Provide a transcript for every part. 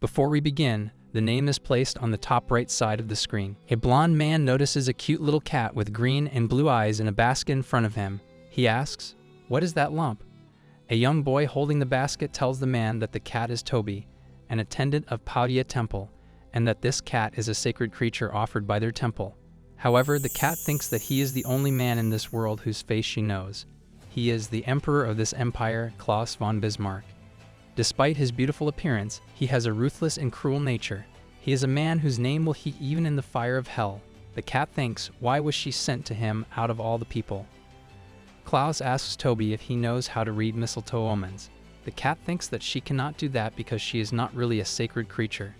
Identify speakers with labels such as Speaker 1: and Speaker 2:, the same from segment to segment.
Speaker 1: Before we begin, the name is placed on the top right side of the screen. A blonde man notices a cute little cat with green and blue eyes in a basket in front of him. He asks, "What is that lump?" A young boy holding the basket tells the man that the cat is Toby, an attendant of Paudia Temple, and that this cat is a sacred creature offered by their temple. However, the cat thinks that he is the only man in this world whose face she knows. He is the emperor of this empire, Klaus von Bismarck. Despite his beautiful appearance, he has a ruthless and cruel nature. He is a man whose name will heat even in the fire of hell. The cat thinks, why was she sent to him out of all the people? Klaus asks Toby if he knows how to read mistletoe omens. The cat thinks that she cannot do that because she is not really a sacred creature.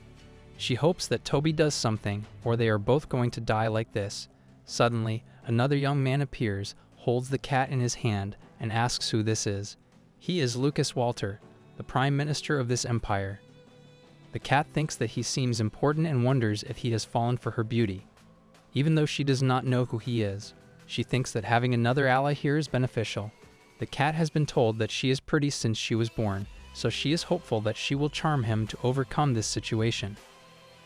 Speaker 1: She hopes that Toby does something, or they are both going to die like this. Suddenly, another young man appears, holds the cat in his hand, and asks who this is. He is Lucas Walter, the Prime Minister of this empire. The cat thinks that he seems important and wonders if he has fallen for her beauty. Even though she does not know who he is, she thinks that having another ally here is beneficial. The cat has been told that she is pretty since she was born, so she is hopeful that she will charm him to overcome this situation.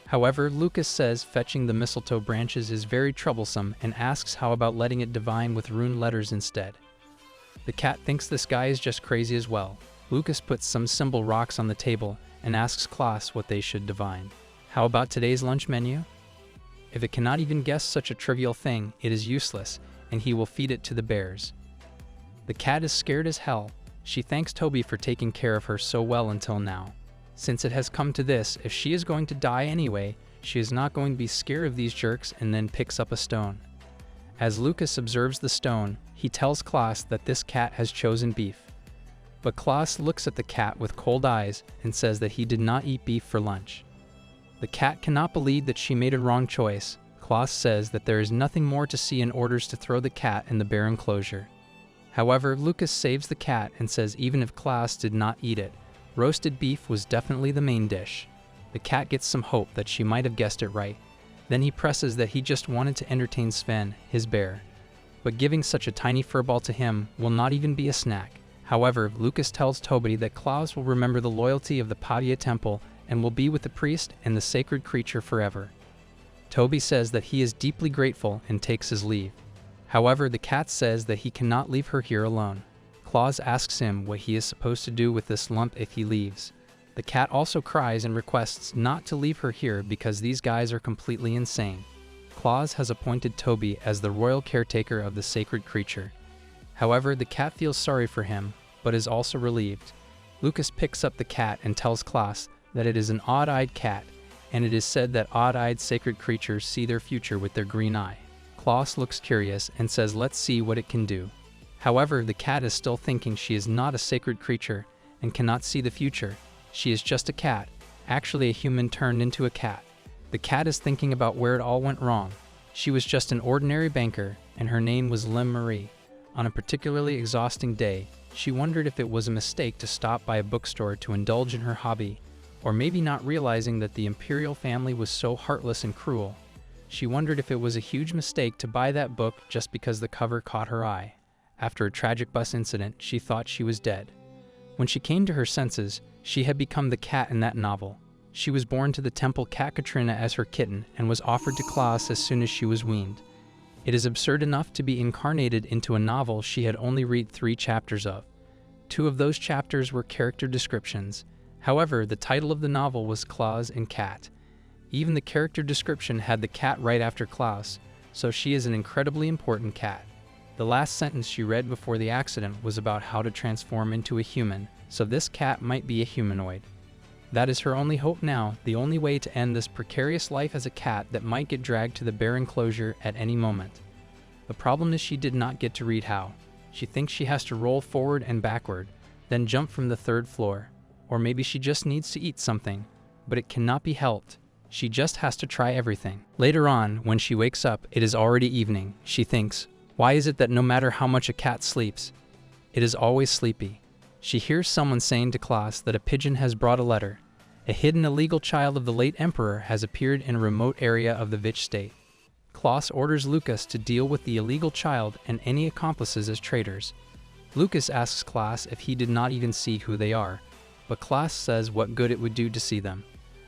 Speaker 1: However, Lucas says fetching the mistletoe branches is very troublesome and asks how about letting it divine with rune letters instead. The cat thinks this guy is just crazy as well. Lucas puts some symbol rocks on the table and asks Klaus what they should divine. How about today's lunch menu? If it cannot even guess such a trivial thing, it is useless, and he will feed it to the bears. The cat is scared as hell. She thanks Toby for taking care of her so well until now. Since it has come to this, if she is going to die anyway, she is not going to be scared of these jerks and then picks up a stone. As Lucas observes the stone, he tells Klaus that this cat has chosen beef. But Klaus looks at the cat with cold eyes and says that he did not eat beef for lunch. The cat cannot believe that she made a wrong choice. Klaus says that there is nothing more to see and orders to throw the cat in the bear enclosure. However, Lucas saves the cat and says even if Klaus did not eat it, roasted beef was definitely the main dish. The cat gets some hope that she might have guessed it right. Then he presses that he just wanted to entertain Sven, his bear. But giving such a tiny furball to him will not even be a snack. However, Lucas tells Toby that Klaus will remember the loyalty of the Paudia Temple and will be with the priest and the sacred creature forever. Toby says that he is deeply grateful and takes his leave. However, the cat says that he cannot leave her here alone. Klaus asks him what he is supposed to do with this lump if he leaves. The cat also cries and requests not to leave her here because these guys are completely insane. Klaus has appointed Toby as the royal caretaker of the sacred creature. However, the cat feels sorry for him, but is also relieved. Lucas picks up the cat and tells Klaus that it is an odd-eyed cat, and it is said that odd-eyed sacred creatures see their future with their green eye. Klaus looks curious and says let's see what it can do. However, the cat is still thinking she is not a sacred creature and cannot see the future. She is just a cat, actually a human turned into a cat. The cat is thinking about where it all went wrong. She was just an ordinary banker, and her name was Lim Marie. On a particularly exhausting day, she wondered if it was a mistake to stop by a bookstore to indulge in her hobby, or maybe not realizing that the imperial family was so heartless and cruel. She wondered if it was a huge mistake to buy that book just because the cover caught her eye. After a tragic bus incident, she thought she was dead. When she came to her senses, she had become the cat in that novel. She was born to the temple cat Katrina as her kitten and was offered to Klaus as soon as she was weaned. It is absurd enough to be incarnated into a novel she had only read 3 chapters of. 2 of those chapters were character descriptions. However, the title of the novel was Klaus and Cat. Even the character description had the cat right after Klaus, so she is an incredibly important cat. The last sentence she read before the accident was about how to transform into a human, so this cat might be a humanoid. That is her only hope now, the only way to end this precarious life as a cat that might get dragged to the bear enclosure at any moment. The problem is she did not get to read how. She thinks she has to roll forward and backward, then jump from the 3rd floor. Or maybe she just needs to eat something, but it cannot be helped. She just has to try everything. Later on, when she wakes up, it is already evening. She thinks, why is it that no matter how much a cat sleeps, it is always sleepy? She hears someone saying to Klaus that a pigeon has brought a letter. A hidden illegal child of the late emperor has appeared in a remote area of the Vich state. Klaus orders Lucas to deal with the illegal child and any accomplices as traitors. Lucas asks Klaus if he did not even see who they are, but Klaus says what good it would do to see them.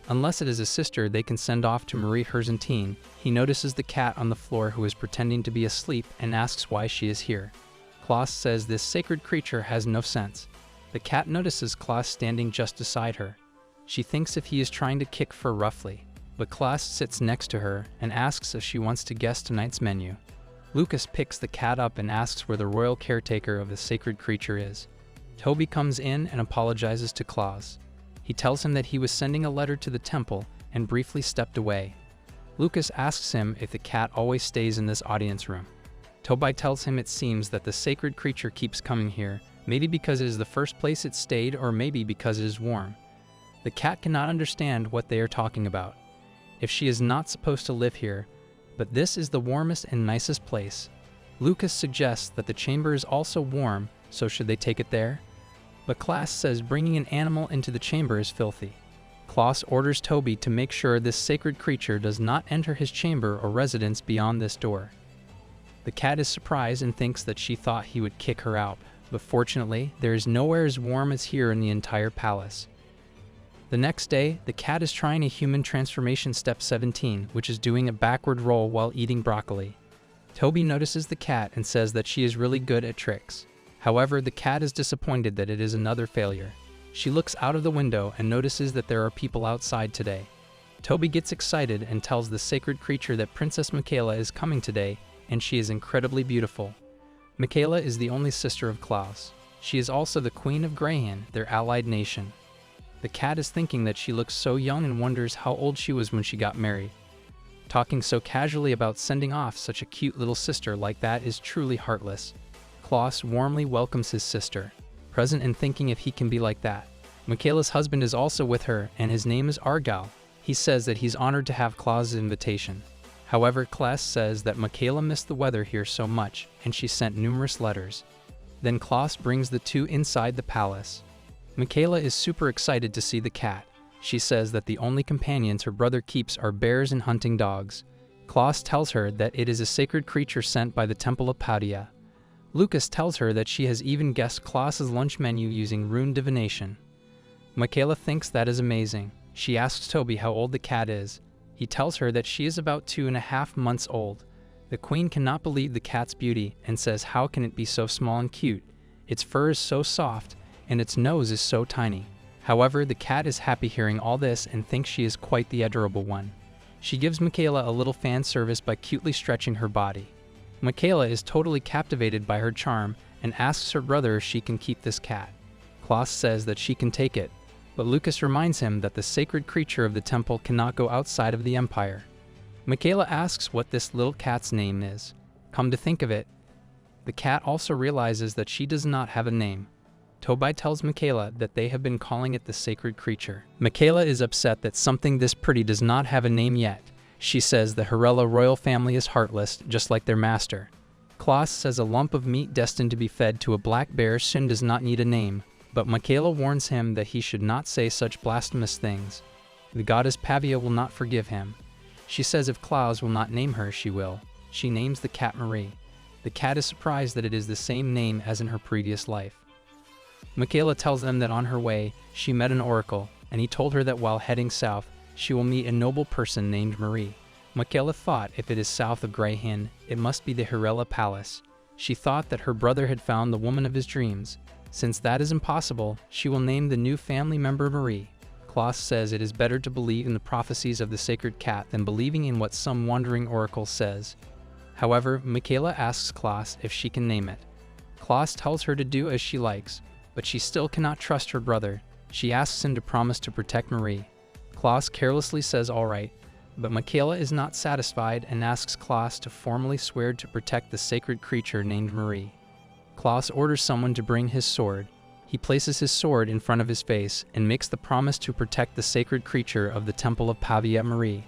Speaker 1: Unless it is a sister they can send off to Marie Herzentin, he notices the cat on the floor who is pretending to be asleep and asks why she is here. Klaus says this sacred creature has no sense. The cat notices Klaus standing just beside her. She thinks if he is trying to kick her roughly, but Klaus sits next to her and asks if she wants to guess tonight's menu. Lucas picks the cat up and asks where the royal caretaker of the sacred creature is. Toby comes in and apologizes to Klaus. He tells him that he was sending a letter to the temple and briefly stepped away. Lucas asks him if the cat always stays in this audience room. Toby tells him it seems that the sacred creature keeps coming here, maybe because it is the first place it stayed or maybe because it is warm. The cat cannot understand what they are talking about. If she is not supposed to live here, but this is the warmest and nicest place. Lucas suggests that the chamber is also warm, so should they take it there? But Klaus says bringing an animal into the chamber is filthy. Klaus orders Toby to make sure this sacred creature does not enter his chamber or residence beyond this door. The cat is surprised and thinks that she thought he would kick her out, but fortunately, there is nowhere as warm as here in the entire palace. The next day, the cat is trying a human transformation step 17, which is doing a backward roll while eating broccoli. Toby notices the cat and says that she is really good at tricks. However, the cat is disappointed that it is another failure. She looks out of the window and notices that there are people outside today. Toby gets excited and tells the sacred creature that Princess Michaela is coming today, and she is incredibly beautiful. Michaela is the only sister of Klaus. She is also the Queen of Greyhin, their allied nation. The cat is thinking that she looks so young and wonders how old she was when she got married. Talking so casually about sending off such a cute little sister like that is truly heartless. Klaus warmly welcomes his sister, present and thinking if he can be like that. Michaela's husband is also with her, and his name is Argal. He says that he's honored to have Klaus's invitation. However, Klaus says that Michaela missed the weather here so much, and she sent numerous letters. Then Klaus brings the two inside the palace. Michaela is super excited to see the cat. She says that the only companions her brother keeps are bears and hunting dogs. Klaus tells her that it is a sacred creature sent by the Temple of Pavia. Lucas tells her that she has even guessed Klaus's lunch menu using rune divination. Michaela thinks that is amazing. She asks Toby how old the cat is. He tells her that she is about 2.5 months old. The queen cannot believe the cat's beauty and says how can it be so small and cute? Its fur is so soft and its nose is so tiny. However, the cat is happy hearing all this and thinks she is quite the adorable one. She gives Michaela a little fan service by cutely stretching her body. Michaela is totally captivated by her charm and asks her brother if she can keep this cat. Klaus says that she can take it, but Lucas reminds him that the sacred creature of the temple cannot go outside of the empire. Michaela asks what this little cat's name is. Come to think of it, the cat also realizes that she does not have a name. Toby tells Michaela that they have been calling it the sacred creature. Michaela is upset that something this pretty does not have a name yet. She says the Harella royal family is heartless, just like their master. Klaus says a lump of meat destined to be fed to a black bear soon does not need a name, but Michaela warns him that he should not say such blasphemous things. The goddess Pavia will not forgive him. She says if Klaus will not name her, she will. She names the cat Marie. The cat is surprised that it is the same name as in her previous life. Michaela tells them that on her way, she met an oracle, and he told her that while heading south, she will meet a noble person named Marie. Michaela thought if it is south of Greyhin, it must be the Harella Palace. She thought that her brother had found the woman of his dreams. Since that is impossible, she will name the new family member Marie. Klaus says it is better to believe in the prophecies of the sacred cat than believing in what some wandering oracle says. However, Michaela asks Klaus if she can name it. Klaus tells her to do as she likes, but she still cannot trust her brother. She asks him to promise to protect Marie. Klaus carelessly says all right, but Michaela is not satisfied and asks Klaus to formally swear to protect the sacred creature named Marie. Klaus orders someone to bring his sword. He places his sword in front of his face and makes the promise to protect the sacred creature of the Temple of Pavia Marie.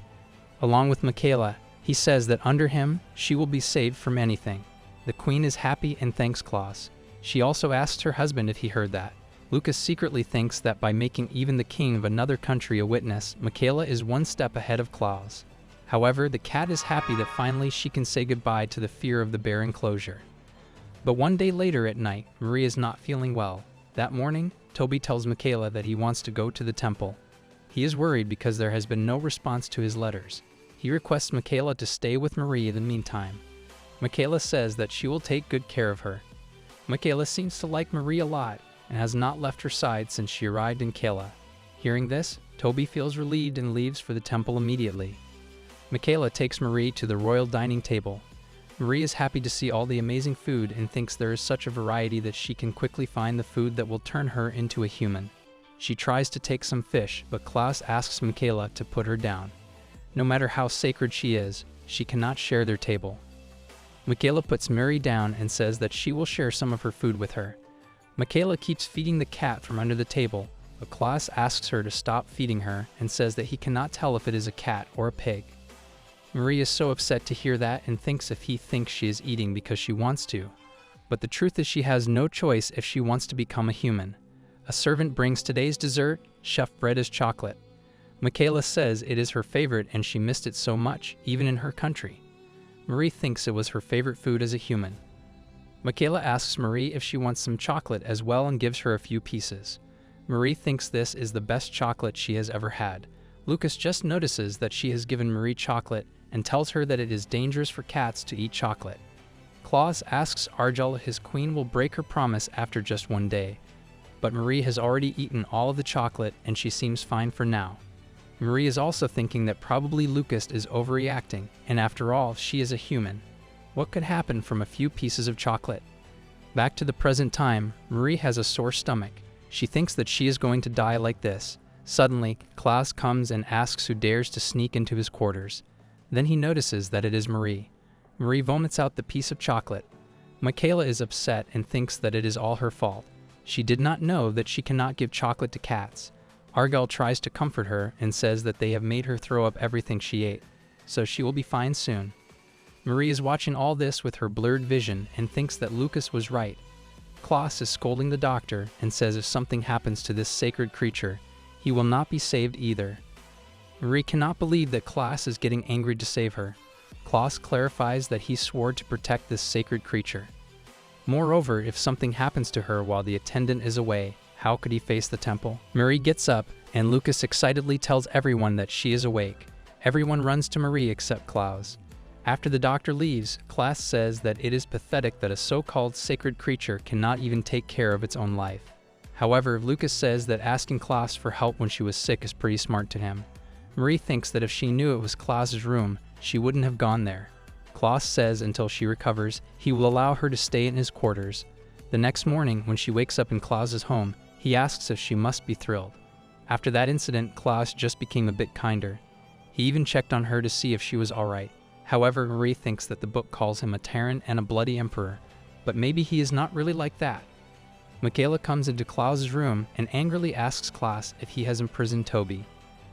Speaker 1: Along with Michaela, he says that under him, she will be saved from anything. The queen is happy and thanks Klaus. She also asks her husband if he heard that. Lucas secretly thinks that by making even the king of another country a witness, Michaela is one step ahead of Klaus. However, the cat is happy that finally she can say goodbye to the fear of the bear enclosure. But one day later at night, Marie is not feeling well. That morning, Toby tells Michaela that he wants to go to the temple. He is worried because there has been no response to his letters. He requests Michaela to stay with Marie in the meantime. Michaela says that she will take good care of her. Michaela seems to like Marie a lot and has not left her side since she arrived in Kayla. Hearing this, Toby feels relieved and leaves for the temple immediately. Michaela takes Marie to the royal dining table. Marie is happy to see all the amazing food and thinks there is such a variety that she can quickly find the food that will turn her into a human. She tries to take some fish, but Klaus asks Michaela to put her down. No matter how sacred she is, she cannot share their table. Michaela puts Marie down and says that she will share some of her food with her. Michaela keeps feeding the cat from under the table, but Klaus asks her to stop feeding her and says that he cannot tell if it is a cat or a pig. Marie is so upset to hear that and thinks if he thinks she is eating because she wants to. But the truth is she has no choice if she wants to become a human. A servant brings today's dessert, chef bread as chocolate. Michaela says it is her favorite and she missed it so much, even in her country. Marie thinks it was her favorite food as a human. Michaela asks Marie if she wants some chocolate as well and gives her a few pieces. Marie thinks this is the best chocolate she has ever had. Lucas just notices that she has given Marie chocolate and tells her that it is dangerous for cats to eat chocolate. Klaus asks Argel if his queen will break her promise after just one day. But Marie has already eaten all of the chocolate and she seems fine for now. Marie is also thinking that probably Lucas is overreacting, and after all, she is a human. What could happen from a few pieces of chocolate? Back to the present time, Marie has a sore stomach. She thinks that she is going to die like this. Suddenly, Klaus comes and asks who dares to sneak into his quarters. Then he notices that it is Marie. Marie vomits out the piece of chocolate. Michaela is upset and thinks that it is all her fault. She did not know that she cannot give chocolate to cats. Argel tries to comfort her and says that they have made her throw up everything she ate, so she will be fine soon. Marie is watching all this with her blurred vision and thinks that Lucas was right. Klaus is scolding the doctor and says if something happens to this sacred creature, he will not be saved either. Marie cannot believe that Klaus is getting angry to save her. Klaus clarifies that he swore to protect this sacred creature. Moreover, if something happens to her while the attendant is away, how could he face the temple? Marie gets up, and Lucas excitedly tells everyone that she is awake. Everyone runs to Marie except Klaus. After the doctor leaves, Klaus says that it is pathetic that a so-called sacred creature cannot even take care of its own life. However, Lucas says that asking Klaus for help when she was sick is pretty smart to him. Marie thinks that if she knew it was Klaus's room, she wouldn't have gone there. Klaus says until she recovers, he will allow her to stay in his quarters. The next morning, when she wakes up in Klaus's home, he asks if she must be thrilled. After that incident, Klaus just became a bit kinder. He even checked on her to see if she was alright. However, Marie thinks that the book calls him a tyrant and a bloody emperor, but maybe he is not really like that. Michaela comes into Klaus's room and angrily asks Klaus if he has imprisoned Toby.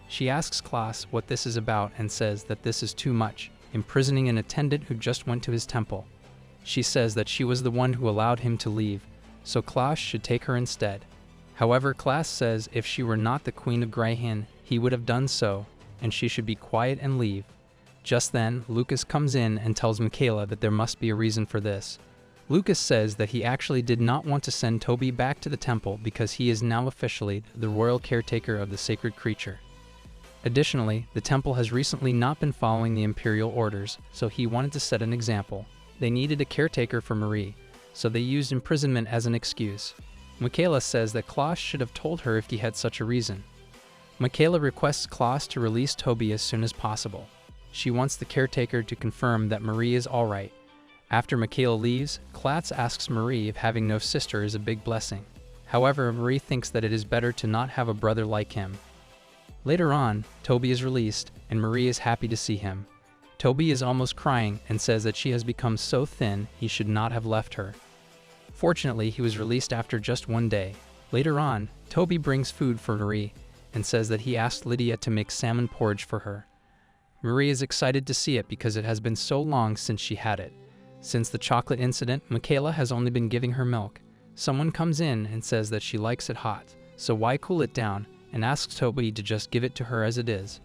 Speaker 1: She asks Klaus what this is about and says that this is too much, imprisoning an attendant who just went to his temple. She says that she was the one who allowed him to leave, so Klaus should take her instead. However, Klaus says if she were not the Queen of Greyhin, he would have done so, and she should be quiet and leave. Just then, Lucas comes in and tells Michaela that there must be a reason for this. Lucas says that he actually did not want to send Toby back to the temple because he is now officially the royal caretaker of the sacred creature. Additionally, the temple has recently not been following the imperial orders, so he wanted to set an example. They needed a caretaker for Marie, so they used imprisonment as an excuse. Michaela says that Klaus should have told her if he had such a reason. Michaela requests Klaus to release Toby as soon as possible. She wants the caretaker to confirm that Marie is alright. After Michaela leaves, Klaus asks Marie if having no sister is a big blessing. However, Marie thinks that it is better to not have a brother like him. Later on, Toby is released, and Marie is happy to see him. Toby is almost crying and says that she has become so thin he should not have left her. Fortunately, he was released after just one day. Later on, Toby brings food for Marie and says that he asked Lydia to make salmon porridge for her. Marie is excited to see it because it has been so long since she had it. Since the chocolate incident, Michaela has only been giving her milk. Someone comes in and says that she likes it hot, so why cool it down, and asks Toby to just give it to her as it is.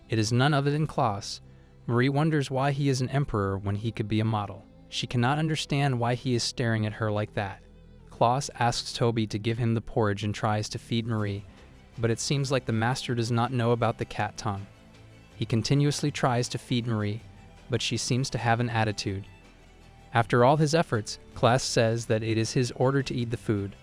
Speaker 1: It is none other than Klaus. Marie wonders why he is an emperor when he could be a model. She cannot understand why he is staring at her like that. Klaus asks Toby to give him the porridge and tries to feed Marie, but it seems like the master does not know about the cat tongue. He continuously tries to feed Marie, but she seems to have an attitude. After all his efforts, Klaus says that it is his order to eat the food.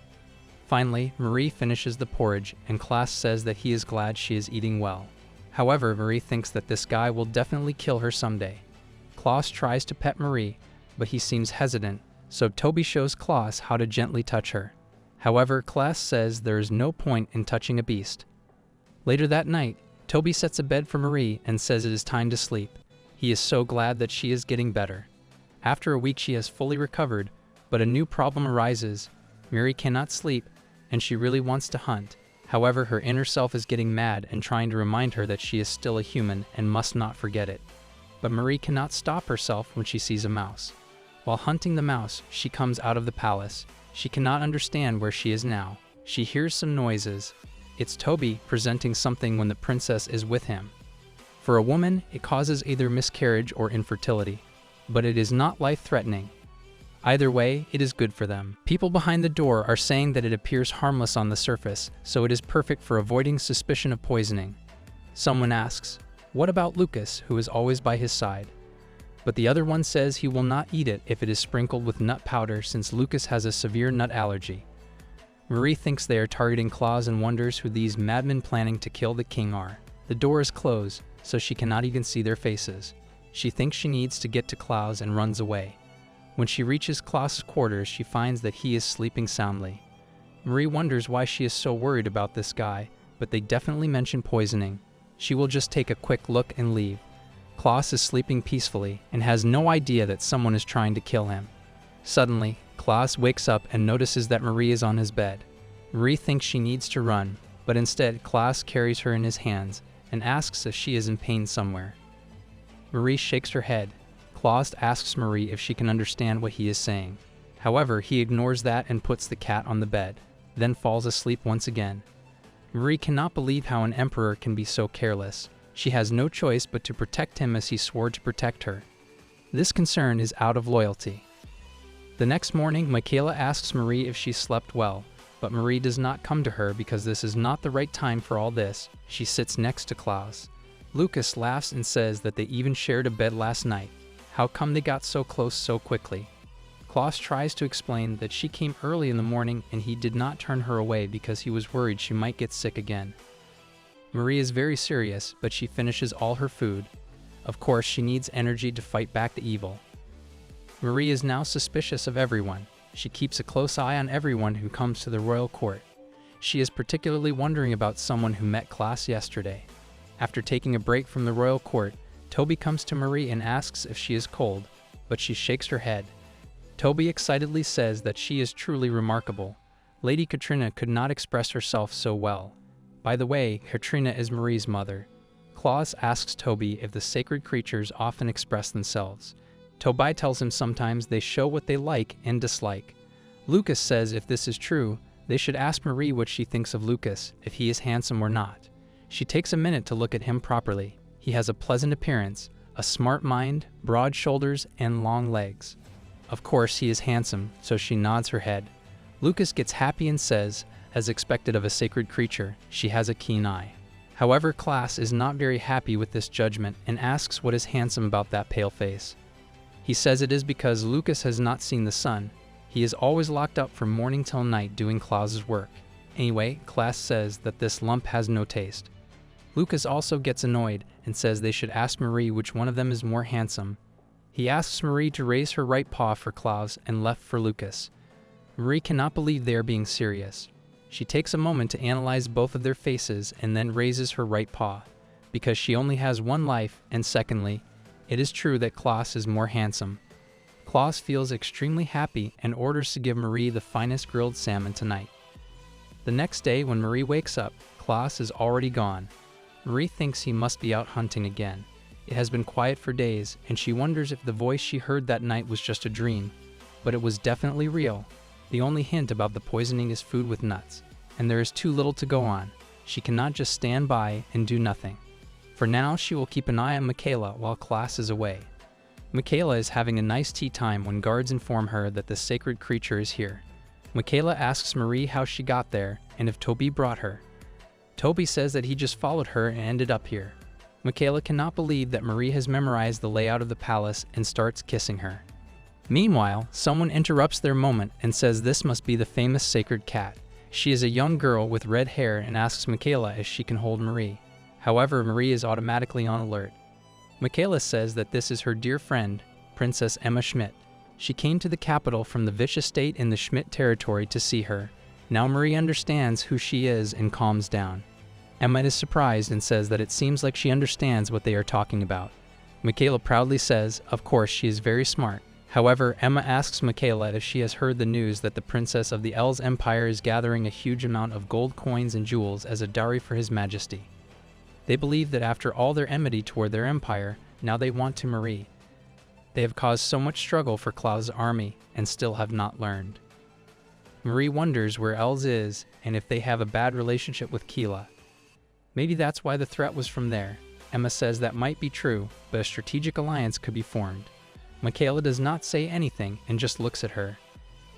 Speaker 1: Finally, Marie finishes the porridge, and Klaus says that he is glad she is eating well. However, Marie thinks that this guy will definitely kill her someday. Klaus tries to pet Marie, but he seems hesitant, so Toby shows Klaus how to gently touch her. However, Klaus says there is no point in touching a beast. Later that night, Toby sets a bed for Marie and says it is time to sleep. He is so glad that she is getting better. After a week she has fully recovered, but a new problem arises. Marie cannot sleep, and she really wants to hunt. However, her inner self is getting mad and trying to remind her that she is still a human and must not forget it. But Marie cannot stop herself when she sees a mouse. While hunting the mouse, she comes out of the palace. She cannot understand where she is now. She hears some noises. It's Toby presenting something when the princess is with him. For a woman, it causes either miscarriage or infertility, but it is not life-threatening. Either way, it is good for them. People behind the door are saying that it appears harmless on the surface, so it is perfect for avoiding suspicion of poisoning. Someone asks, "What about Lucas, who is always by his side?" But the other one says he will not eat it if it is sprinkled with nut powder since Lucas has a severe nut allergy. Marie thinks they are targeting Klaus and wonders who these madmen planning to kill the king are. The door is closed, so she cannot even see their faces. She thinks she needs to get to Klaus and runs away. When she reaches Klaus's quarters, she finds that he is sleeping soundly. Marie wonders why she is so worried about this guy, but they definitely mention poisoning. She will just take a quick look and leave. Klaus is sleeping peacefully and has no idea that someone is trying to kill him. Suddenly, Klaus wakes up and notices that Marie is on his bed. Marie thinks she needs to run, but instead Klaus carries her in his hands and asks if she is in pain somewhere. Marie shakes her head. Klaus asks Marie if she can understand what he is saying. However, he ignores that and puts the cat on the bed, then falls asleep once again. Marie cannot believe how an emperor can be so careless. She has no choice but to protect him as he swore to protect her. This concern is out of loyalty. The next morning, Michaela asks Marie if she slept well, but Marie does not come to her because this is not the right time for all this. She sits next to Klaus. Lucas laughs and says that they even shared a bed last night. How come they got so close so quickly? Klaus tries to explain that she came early in the morning and he did not turn her away because he was worried she might get sick again. Marie is very serious, but she finishes all her food. Of course, she needs energy to fight back the evil. Marie is now suspicious of everyone. She keeps a close eye on everyone who comes to the royal court. She is particularly wondering about someone who met Klaus yesterday. After taking a break from the royal court, Toby comes to Marie and asks if she is cold, but she shakes her head. Toby excitedly says that she is truly remarkable. Lady Katrina could not express herself so well. By the way, Katrina is Marie's mother. Klaus asks Toby if the sacred creatures often express themselves. Toby tells him sometimes they show what they like and dislike. Lucas says if this is true, they should ask Marie what she thinks of Lucas, if he is handsome or not. She takes a minute to look at him properly. He has a pleasant appearance, a smart mind, broad shoulders, and long legs. Of course, he is handsome, so she nods her head. Lucas gets happy and says, as expected of a sacred creature, she has a keen eye. However, Klaus is not very happy with this judgment and asks what is handsome about that pale face. He says it is because Lucas has not seen the sun. He is always locked up from morning till night doing Klaus's work. Anyway, Klaus says that this lump has no taste. Lucas also gets annoyed and says they should ask Marie which one of them is more handsome. He asks Marie to raise her right paw for Klaus and left for Lucas. Marie cannot believe they are being serious. She takes a moment to analyze both of their faces and then raises her right paw, because she only has one life, and secondly, it is true that Klaus is more handsome. Klaus feels extremely happy and orders to give Marie the finest grilled salmon tonight. The next day, when Marie wakes up, Klaus is already gone. Marie thinks he must be out hunting again. It has been quiet for days, and she wonders if the voice she heard that night was just a dream. But it was definitely real. The only hint about the poisoning is food with nuts, and there is too little to go on. She cannot just stand by and do nothing. For now, she will keep an eye on Michaela while Klaus is away. Michaela is having a nice tea time when guards inform her that the sacred creature is here. Michaela asks Marie how she got there and if Toby brought her. Toby says that he just followed her and ended up here. Michaela cannot believe that Marie has memorized the layout of the palace and starts kissing her. Meanwhile, someone interrupts their moment and says this must be the famous sacred cat. She is a young girl with red hair and asks Michaela if she can hold Marie. However, Marie is automatically on alert. Michaela says that this is her dear friend, Princess Emma Schmidt. She came to the capital from the Vish estate in the Schmidt territory to see her. Now Marie understands who she is and calms down. Emma is surprised and says that it seems like she understands what they are talking about. Michaela proudly says, of course, she is very smart. However, Emma asks Michaela if she has heard the news that the princess of the Elves Empire is gathering a huge amount of gold coins and jewels as a dowry for his majesty. They believe that after all their enmity toward their empire, now they want to Marie. They have caused so much struggle for Klaus' army and still have not learned. Marie wonders where Els is and if they have a bad relationship with Keela. Maybe that's why the threat was from there. Emma says that might be true, but a strategic alliance could be formed. Michaela does not say anything and just looks at her.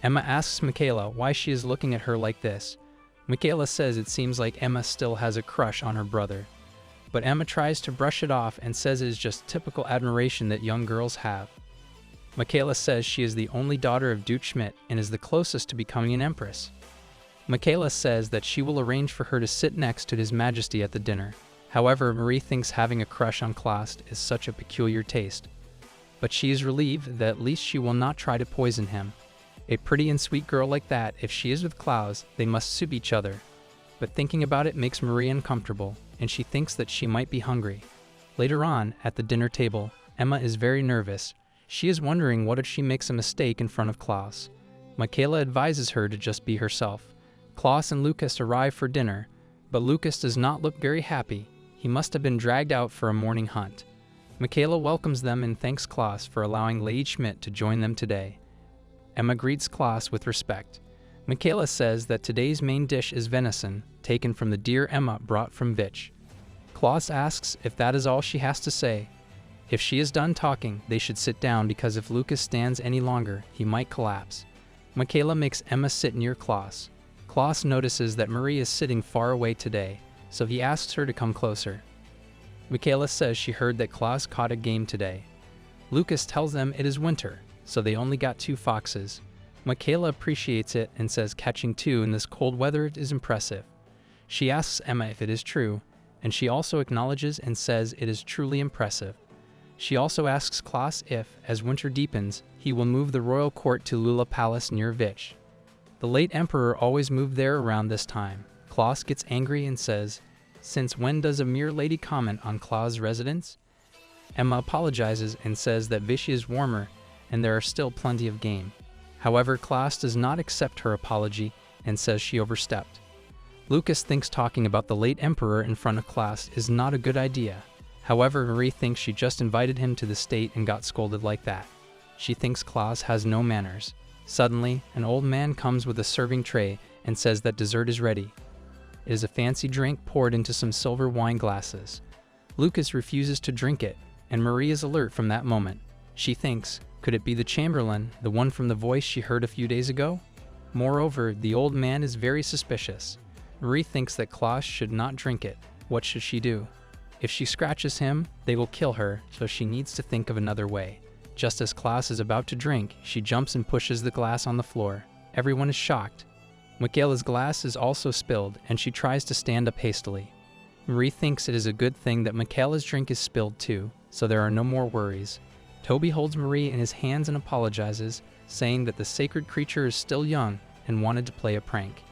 Speaker 1: Emma asks Michaela why she is looking at her like this. Michaela says it seems like Emma still has a crush on her brother. But Emma tries to brush it off and says it is just typical admiration that young girls have. Michaela says she is the only daughter of Duke Schmidt and is the closest to becoming an empress. Michaela says that she will arrange for her to sit next to His Majesty at the dinner. However, Marie thinks having a crush on Klaus is such a peculiar taste. But she is relieved that at least she will not try to poison him. A pretty and sweet girl like that, if she is with Klaus, they must suit each other. But thinking about it makes Marie uncomfortable, and she thinks that she might be hungry. Later on, at the dinner table, Emma is very nervous. She is wondering what if she makes a mistake in front of Klaus. Michaela advises her to just be herself. Klaus and Lucas arrive for dinner, but Lucas does not look very happy. He must have been dragged out for a morning hunt. Michaela welcomes them and thanks Klaus for allowing Lady Schmidt to join them today. Emma greets Klaus with respect. Michaela says that today's main dish is venison, taken from the deer Emma brought from Vitch. Klaus asks if that is all she has to say. If she is done talking, they should sit down because if Lucas stands any longer, he might collapse. Michaela makes Emma sit near Klaus. Klaus notices that Marie is sitting far away today, so he asks her to come closer. Michaela says she heard that Klaus caught a game today. Lucas tells them it is winter, so they only got 2 foxes. Michaela appreciates it and says catching 2 in this cold weather is impressive. She asks Emma if it is true, and she also acknowledges and says it is truly impressive. She also asks Klaus if, as winter deepens, he will move the royal court to Lula Palace near Vitch. The late emperor always moved there around this time. Klaus gets angry and says, "Since when does a mere lady comment on Klaus' residence?" Emma apologizes and says that Vichy is warmer and there are still plenty of game. However, Klaus does not accept her apology and says she overstepped. Lucas thinks talking about the late emperor in front of Klaus is not a good idea. However, Marie thinks she just invited him to the state and got scolded like that. She thinks Klaus has no manners. Suddenly, an old man comes with a serving tray and says that dessert is ready. It is a fancy drink poured into some silver wine glasses. Lucas refuses to drink it, and Marie is alert from that moment. She thinks, could it be the Chamberlain, the one from the voice she heard a few days ago? Moreover, the old man is very suspicious. Marie thinks that Klaus should not drink it. What should she do? If she scratches him, they will kill her, so she needs to think of another way. Just as Klaus is about to drink, she jumps and pushes the glass on the floor. Everyone is shocked. Michaela's glass is also spilled, and she tries to stand up hastily. Marie thinks it is a good thing that Michaela's drink is spilled too, so there are no more worries. Toby holds Marie in his hands and apologizes, saying that the sacred creature is still young and wanted to play a prank.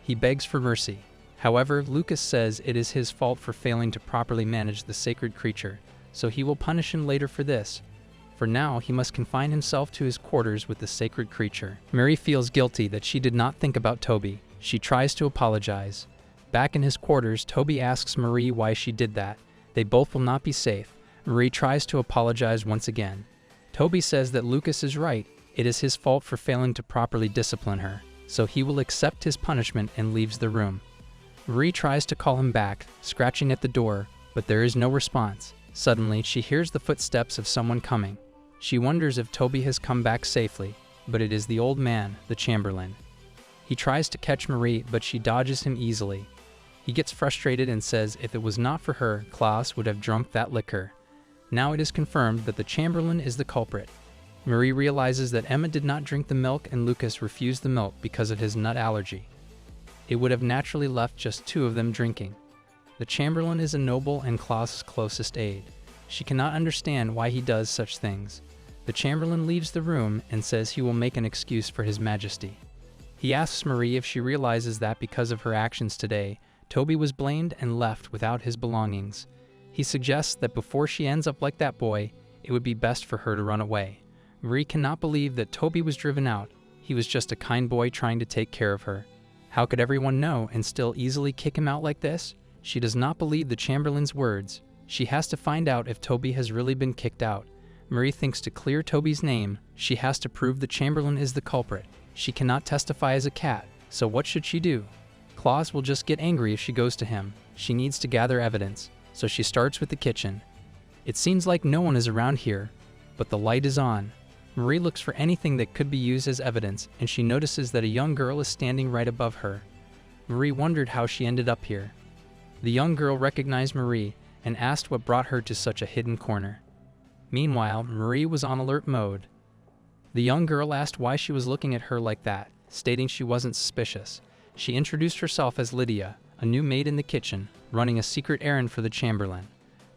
Speaker 1: He begs for mercy. However, Lucas says it is his fault for failing to properly manage the sacred creature, so he will punish him later for this. For now, he must confine himself to his quarters with the sacred creature. Marie feels guilty that she did not think about Toby. She tries to apologize. Back in his quarters, Toby asks Marie why she did that. They both will not be safe. Marie tries to apologize once again. Toby says that Lucas is right. It is his fault for failing to properly discipline her, so he will accept his punishment and leaves the room. Marie tries to call him back, scratching at the door, but there is no response. Suddenly, she hears the footsteps of someone coming. She wonders if Toby has come back safely, but it is the old man, the Chamberlain. He tries to catch Marie, but she dodges him easily. He gets frustrated and says if it was not for her, Klaus would have drunk that liquor. Now it is confirmed that the Chamberlain is the culprit. Marie realizes that Emma did not drink the milk and Lucas refused the milk because of his nut allergy. It would have naturally left just two of them drinking. The Chamberlain is a noble and Klaus's closest aide. She cannot understand why he does such things. The Chamberlain leaves the room and says he will make an excuse for His Majesty. He asks Marie if she realizes that because of her actions today, Toby was blamed and left without his belongings. He suggests that before she ends up like that boy, it would be best for her to run away. Marie cannot believe that Toby was driven out. He was just a kind boy trying to take care of her. How could everyone know and still easily kick him out like this? She does not believe the Chamberlain's words. She has to find out if Toby has really been kicked out. Marie thinks to clear Toby's name, she has to prove the Chamberlain is the culprit. She cannot testify as a cat, so what should she do? Klaus will just get angry if she goes to him. She needs to gather evidence, so she starts with the kitchen. It seems like no one is around here, but the light is on. Marie looks for anything that could be used as evidence, and she notices that a young girl is standing right above her. Marie wondered how she ended up here. The young girl recognized Marie and asked what brought her to such a hidden corner. Meanwhile, Marie was on alert mode. The young girl asked why she was looking at her like that, stating she wasn't suspicious. She introduced herself as Lydia, a new maid in the kitchen, running a secret errand for the Chamberlain.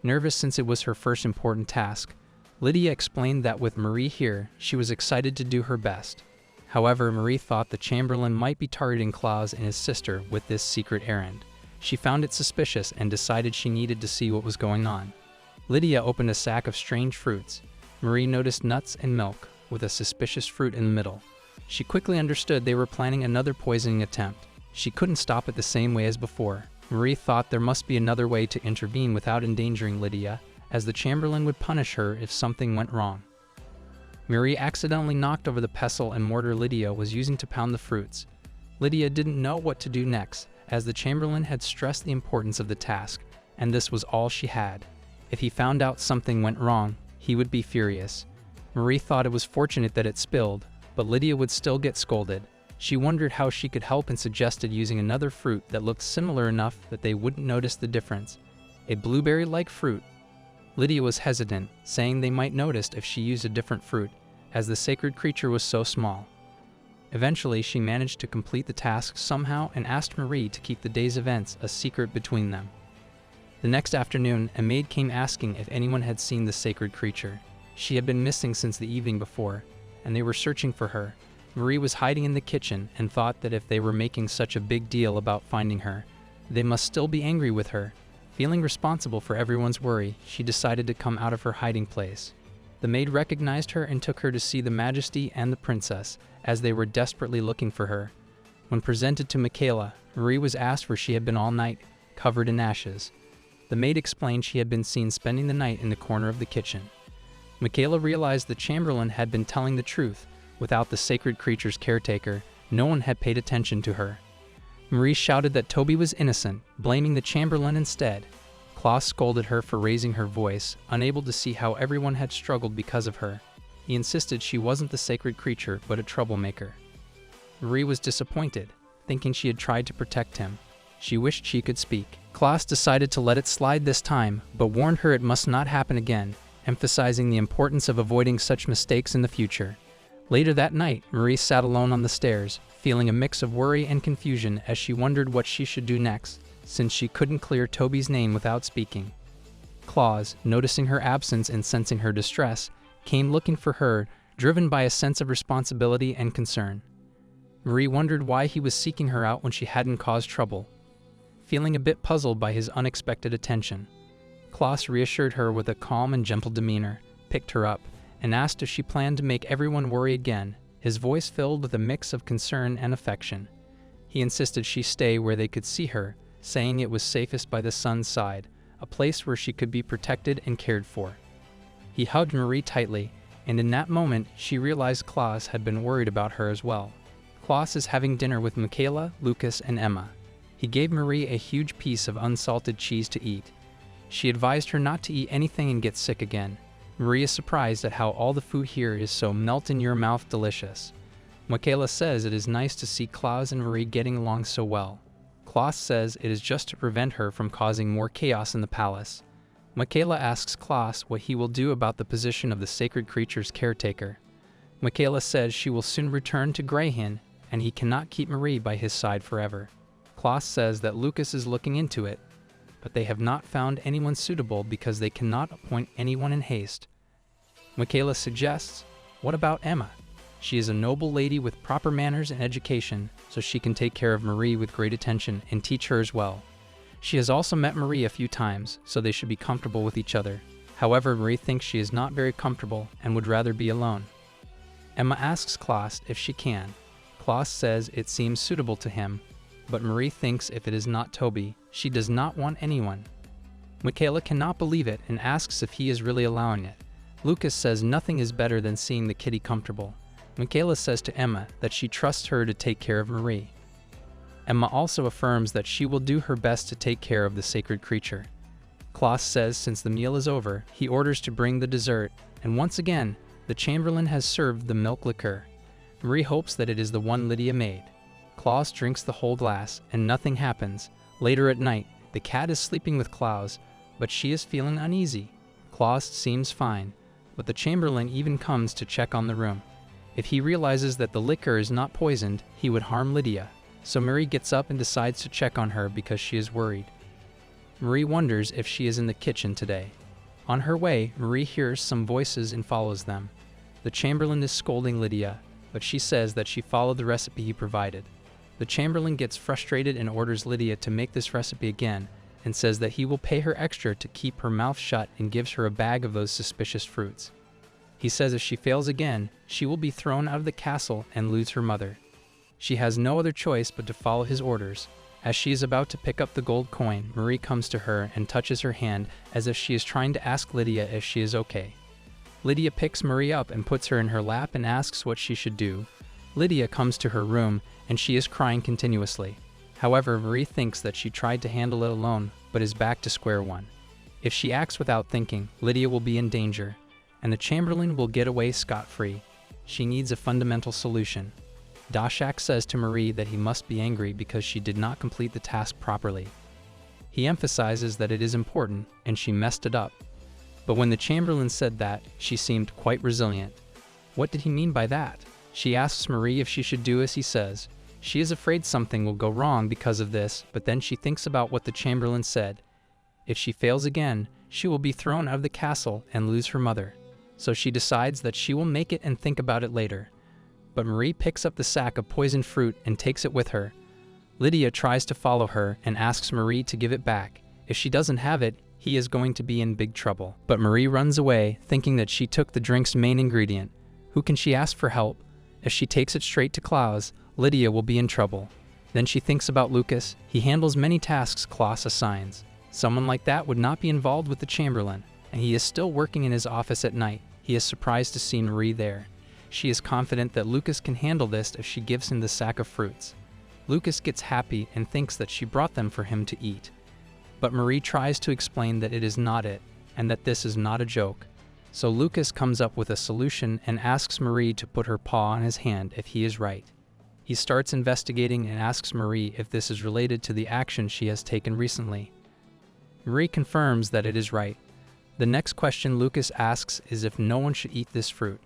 Speaker 1: Nervous since it was her first important task, Lydia explained that with Marie here, she was excited to do her best. However, Marie thought the Chamberlain might be targeting Klaus and his sister with this secret errand. She found it suspicious and decided she needed to see what was going on. Lydia opened a sack of strange fruits. Marie noticed nuts and milk, with a suspicious fruit in the middle. She quickly understood they were planning another poisoning attempt. She couldn't stop it the same way as before. Marie thought there must be another way to intervene without endangering Lydia, as the Chamberlain would punish her if something went wrong. Marie accidentally knocked over the pestle and mortar Lydia was using to pound the fruits. Lydia didn't know what to do next, as the Chamberlain had stressed the importance of the task, and this was all she had. If he found out something went wrong, he would be furious. Marie thought it was fortunate that it spilled, but Lydia would still get scolded. She wondered how she could help and suggested using another fruit that looked similar enough that they wouldn't notice the difference. A blueberry-like fruit. Lydia was hesitant, saying they might notice if she used a different fruit, as the sacred creature was so small. Eventually, she managed to complete the task somehow and asked Marie to keep the day's events a secret between them. The next afternoon, a maid came asking if anyone had seen the sacred creature. She had been missing since the evening before, and they were searching for her. Marie was hiding in the kitchen and thought that if they were making such a big deal about finding her, they must still be angry with her. Feeling responsible for everyone's worry, she decided to come out of her hiding place. The maid recognized her and took her to see the Majesty and the princess, as they were desperately looking for her. When presented to Michaela, Marie was asked where she had been all night, covered in ashes. The maid explained she had been seen spending the night in the corner of the kitchen. Michaela realized the Chamberlain had been telling the truth. Without the sacred creature's caretaker, no one had paid attention to her. Marie shouted that Toby was innocent, blaming the Chamberlain instead. Klaus scolded her for raising her voice, unable to see how everyone had struggled because of her. He insisted she wasn't the sacred creature, but a troublemaker. Marie was disappointed, thinking she had tried to protect him. She wished she could speak. Klaus decided to let it slide this time, but warned her it must not happen again, emphasizing the importance of avoiding such mistakes in the future. Later that night, Marie sat alone on the stairs, feeling a mix of worry and confusion as she wondered what she should do next, since she couldn't clear Toby's name without speaking. Klaus, noticing her absence and sensing her distress, came looking for her, driven by a sense of responsibility and concern. Marie wondered why he was seeking her out when she hadn't caused trouble. Feeling a bit puzzled by his unexpected attention, Klaus reassured her with a calm and gentle demeanor, picked her up, and asked if she planned to make everyone worry again, his voice filled with a mix of concern and affection. He insisted she stay where they could see her, saying it was safest by the sun's side, a place where she could be protected and cared for. He hugged Marie tightly, and in that moment she realized Klaus had been worried about her as well. Klaus is having dinner with Michaela, Lucas, and Emma. He gave Marie a huge piece of unsalted cheese to eat. She advised her not to eat anything and get sick again. Marie is surprised at how all the food here is so melt-in-your-mouth delicious. Michaela says it is nice to see Klaus and Marie getting along so well. Klaus says it is just to prevent her from causing more chaos in the palace. Michaela asks Klaus what he will do about the position of the sacred creature's caretaker. Michaela says she will soon return to Greyhin, and he cannot keep Marie by his side forever. Klaus says that Lucas is looking into it, but they have not found anyone suitable because they cannot appoint anyone in haste. Michaela suggests, what about Emma? She is a noble lady with proper manners and education, so she can take care of Marie with great attention and teach her as well. She has also met Marie a few times, so they should be comfortable with each other. However, Marie thinks she is not very comfortable and would rather be alone. Emma asks Klaus if she can. Klaus says it seems suitable to him, but Marie thinks if it is not Toby, she does not want anyone. Michaela cannot believe it and asks if he is really allowing it. Lucas says nothing is better than seeing the kitty comfortable. Michaela says to Emma that she trusts her to take care of Marie. Emma also affirms that she will do her best to take care of the sacred creature. Klaus says since the meal is over, he orders to bring the dessert, and once again, the Chamberlain has served the milk liqueur. Marie hopes that it is the one Lydia made. Klaus drinks the whole glass, and nothing happens. Later at night, the cat is sleeping with Klaus, but she is feeling uneasy. Klaus seems fine, but the Chamberlain even comes to check on the room. If he realizes that the liquor is not poisoned, he would harm Lydia. So Marie gets up and decides to check on her because she is worried. Marie wonders if she is in the kitchen today. On her way, Marie hears some voices and follows them. The Chamberlain is scolding Lydia, but she says that she followed the recipe he provided. The Chamberlain gets frustrated and orders Lydia to make this recipe again, and says that he will pay her extra to keep her mouth shut and gives her a bag of those suspicious fruits. He says if she fails again, she will be thrown out of the castle and lose her mother. She has no other choice but to follow his orders. As she is about to pick up the gold coin, Marie comes to her and touches her hand as if she is trying to ask Lydia if she is okay. Lydia picks Marie up and puts her in her lap and asks what she should do. Lydia comes to her room and she is crying continuously. However, Marie thinks that she tried to handle it alone, but is back to square one. If she acts without thinking, Lydia will be in danger, and the Chamberlain will get away scot-free. She needs a fundamental solution. Dashak says to Marie that he must be angry because she did not complete the task properly. He emphasizes that it is important and she messed it up. But when the Chamberlain said that, she seemed quite resilient. What did he mean by that? She asks Marie if she should do as he says. She is afraid something will go wrong because of this, but then she thinks about what the Chamberlain said. If she fails again, she will be thrown out of the castle and lose her mother. So she decides that she will make it and think about it later. But Marie picks up the sack of poisoned fruit and takes it with her. Lydia tries to follow her and asks Marie to give it back. If she doesn't have it, he is going to be in big trouble. But Marie runs away, thinking that she took the drink's main ingredient. Who can she ask for help? If she takes it straight to Klaus, Lydia will be in trouble. Then she thinks about Lucas. He handles many tasks Klaus assigns. Someone like that would not be involved with the Chamberlain, and he is still working in his office at night. He is surprised to see Marie there. She is confident that Lucas can handle this if she gives him the sack of fruits. Lucas gets happy and thinks that she brought them for him to eat. But Marie tries to explain that it is not it, and that this is not a joke. So Lucas comes up with a solution and asks Marie to put her paw on his hand if he is right. He starts investigating and asks Marie if this is related to the action she has taken recently. Marie confirms that it is right. The next question Lucas asks is if no one should eat this fruit.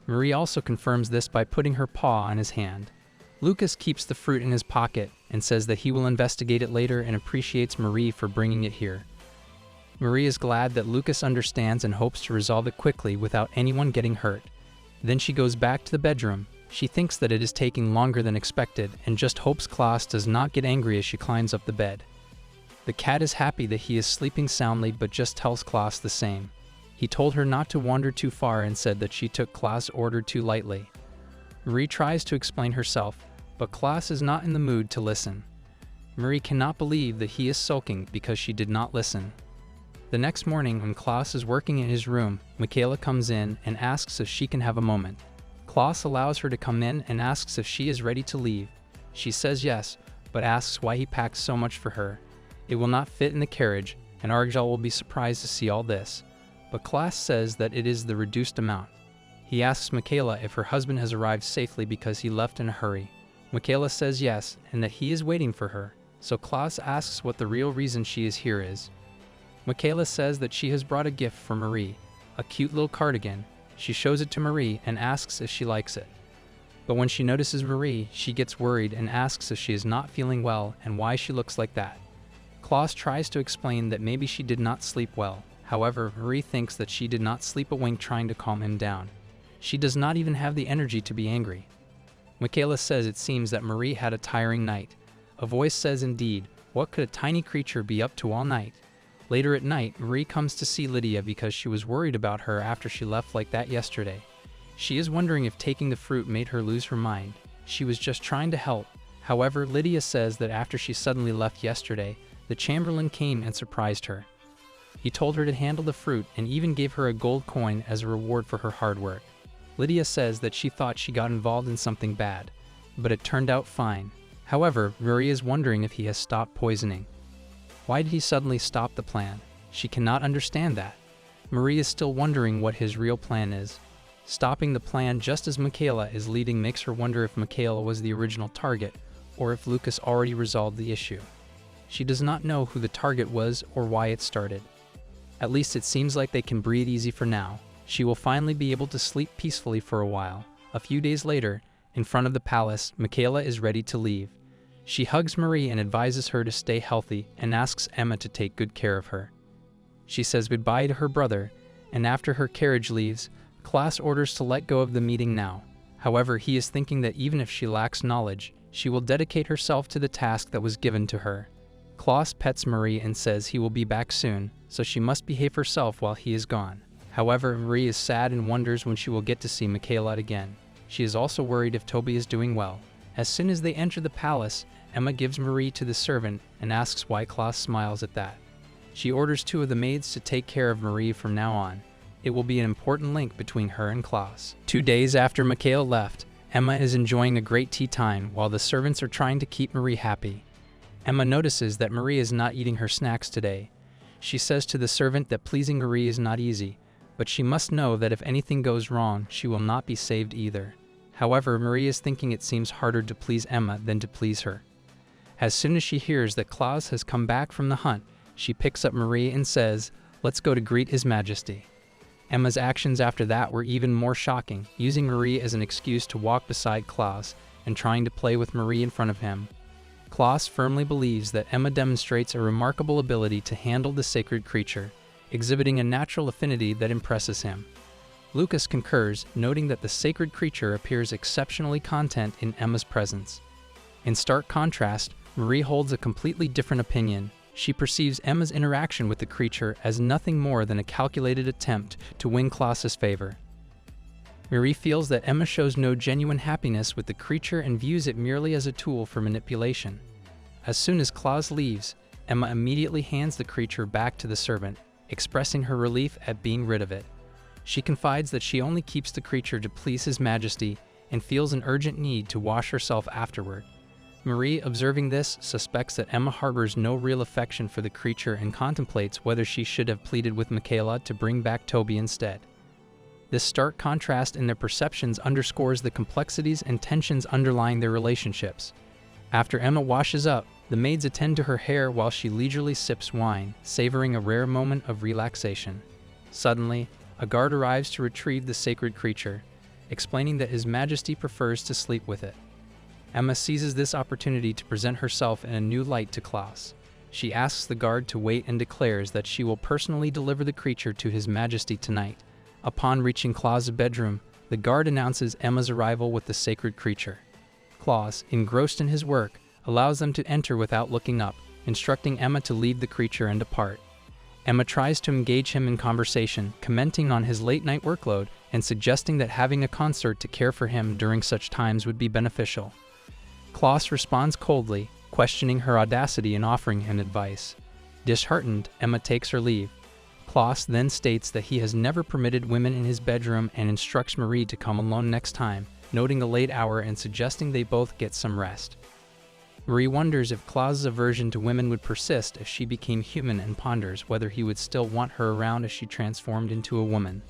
Speaker 1: Marie also confirms this by putting her paw on his hand. Lucas keeps the fruit in his pocket and says that he will investigate it later and appreciates Marie for bringing it here. Marie is glad that Lucas understands and hopes to resolve it quickly without anyone getting hurt. Then she goes back to the bedroom. She thinks that it is taking longer than expected and just hopes Klaus does not get angry as she climbs up the bed. The cat is happy that he is sleeping soundly but just tells Klaus the same. He told her not to wander too far and said that she took Klaus' order too lightly. Marie tries to explain herself, but Klaus is not in the mood to listen. Marie cannot believe that he is sulking because she did not listen. The next morning, when Klaus is working in his room, Michaela comes in and asks if she can have a moment. Klaus allows her to come in and asks if she is ready to leave. She says yes, but asks why he packs so much for her. It will not fit in the carriage, and Argyll will be surprised to see all this. But Klaus says that it is the reduced amount. He asks Michaela if her husband has arrived safely because he left in a hurry. Michaela says yes, and that he is waiting for her. so Klaus asks what the real reason she is here is. Michaela says that she has brought a gift for Marie, a cute little cardigan. She shows it to Marie and asks if she likes it. But when she notices Marie, she gets worried and asks if she is not feeling well and why she looks like that. Klaus tries to explain that maybe she did not sleep well. However, Marie thinks that she did not sleep a wink trying to calm him down. She does not even have the energy to be angry. Michaela says it seems that Marie had a tiring night. A voice says indeed, what could a tiny creature be up to all night? Later at night, Marie comes to see Lydia because she was worried about her after she left like that yesterday. She is wondering if taking the fruit made her lose her mind. She was just trying to help. However, Lydia says that after she suddenly left yesterday, the Chamberlain came and surprised her. He told her to handle the fruit and even gave her a gold coin as a reward for her hard work. Lydia says that she thought she got involved in something bad, but it turned out fine. However, Marie is wondering if he has stopped poisoning. Why did he suddenly stop the plan? She cannot understand that. Marie is still wondering what his real plan is. Stopping the plan just as Michaela is leading makes her wonder if Michaela was the original target, or if Lucas already resolved the issue. She does not know who the target was or why it started. At least it seems like they can breathe easy for now. She will finally be able to sleep peacefully for a while. A few days later, in front of the palace, Michaela is ready to leave. She hugs Marie and advises her to stay healthy and asks Emma to take good care of her. She says goodbye to her brother, and after her carriage leaves, Klaus orders to let go of the meeting now. However, he is thinking that even if she lacks knowledge, she will dedicate herself to the task that was given to her. Klaus pets Marie and says he will be back soon, so she must behave herself while he is gone. However, Marie is sad and wonders when she will get to see Michaela again. She is also worried if Toby is doing well. As soon as they enter the palace, Emma gives Marie to the servant and asks why Klaus smiles at that. She orders 2 of the maids to take care of Marie from now on. It will be an important link between her and Klaus. 2 days after Michaela left, Emma is enjoying a great tea time while the servants are trying to keep Marie happy. Emma notices that Marie is not eating her snacks today. She says to the servant that pleasing Marie is not easy, but she must know that if anything goes wrong, she will not be saved either. However, Marie is thinking it seems harder to please Emma than to please her. As soon as she hears that Klaus has come back from the hunt, she picks up Marie and says, "Let's go to greet His Majesty." Emma's actions after that were even more shocking, using Marie as an excuse to walk beside Klaus and trying to play with Marie in front of him. Klaus firmly believes that Emma demonstrates a remarkable ability to handle the sacred creature, exhibiting a natural affinity that impresses him. Lucas concurs, noting that the sacred creature appears exceptionally content in Emma's presence. In stark contrast, Marie holds a completely different opinion. She perceives Emma's interaction with the creature as nothing more than a calculated attempt to win Klaus's favor. Marie feels that Emma shows no genuine happiness with the creature and views it merely as a tool for manipulation. As soon as Klaus leaves, Emma immediately hands the creature back to the servant, expressing her relief at being rid of it. She confides that she only keeps the creature to please His Majesty and feels an urgent need to wash herself afterward. Marie, observing this, suspects that Emma harbors no real affection for the creature and contemplates whether she should have pleaded with Michaela to bring back Toby instead. This stark contrast in their perceptions underscores the complexities and tensions underlying their relationships. After Emma washes up, the maids attend to her hair while she leisurely sips wine, savoring a rare moment of relaxation. Suddenly, a guard arrives to retrieve the sacred creature, explaining that His Majesty prefers to sleep with it. Emma seizes this opportunity to present herself in a new light to Klaus. She asks the guard to wait and declares that she will personally deliver the creature to His Majesty tonight. Upon reaching Klaus's bedroom, the guard announces Emma's arrival with the sacred creature. Klaus, engrossed in his work, allows them to enter without looking up, instructing Emma to leave the creature and depart. Emma tries to engage him in conversation, commenting on his late-night workload and suggesting that having a consort to care for him during such times would be beneficial. Klaus responds coldly, questioning her audacity in offering him advice. Disheartened, Emma takes her leave. Klaus then states that he has never permitted women in his bedroom and instructs Marie to come alone next time, noting the late hour and suggesting they both get some rest. Marie wonders if Klaus's aversion to women would persist if she became human and ponders whether he would still want her around as she transformed into a woman.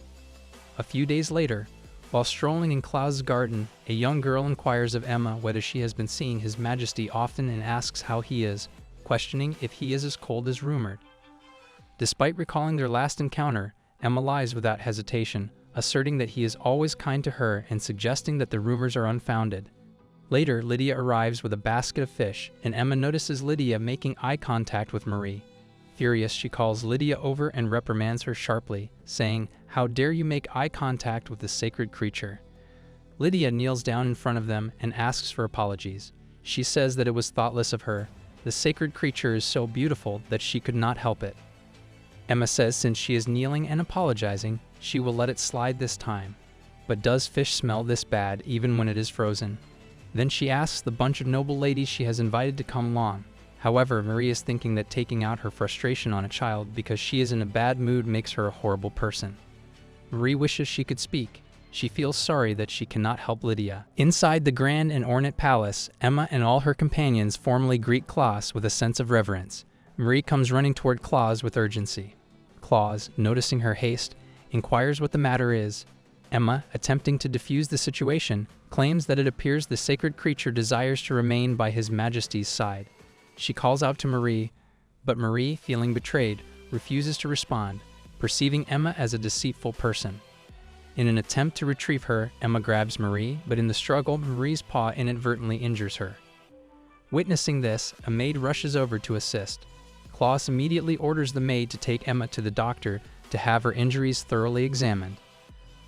Speaker 1: A few days later, while strolling in Klaus's garden, a young girl inquires of Emma whether she has been seeing His Majesty often and asks how he is, questioning if he is as cold as rumored. Despite recalling their last encounter, Emma lies without hesitation, asserting that he is always kind to her and suggesting that the rumors are unfounded. Later, Lydia arrives with a basket of fish, and Emma notices Lydia making eye contact with Marie. Furious, she calls Lydia over and reprimands her sharply, saying, "How dare you make eye contact with the sacred creature?" Lydia kneels down in front of them and asks for apologies. She says that it was thoughtless of her. The sacred creature is so beautiful that she could not help it. Emma says since she is kneeling and apologizing, she will let it slide this time. But does fish smell this bad even when it is frozen? Then she asks the bunch of noble ladies she has invited to come along. However, Marie is thinking that taking out her frustration on a child because she is in a bad mood makes her a horrible person. Marie wishes she could speak. She feels sorry that she cannot help Lydia. Inside the grand and ornate palace, Emma and all her companions formally greet Klaus with a sense of reverence. Marie comes running toward Klaus with urgency. Klaus, noticing her haste, inquires what the matter is. Emma, attempting to defuse the situation, claims that it appears the sacred creature desires to remain by His Majesty's side. She calls out to Marie, but Marie, feeling betrayed, refuses to respond, perceiving Emma as a deceitful person. In an attempt to retrieve her, Emma grabs Marie, but in the struggle, Marie's paw inadvertently injures her. Witnessing this, a maid rushes over to assist. Klaus immediately orders the maid to take Emma to the doctor to have her injuries thoroughly examined.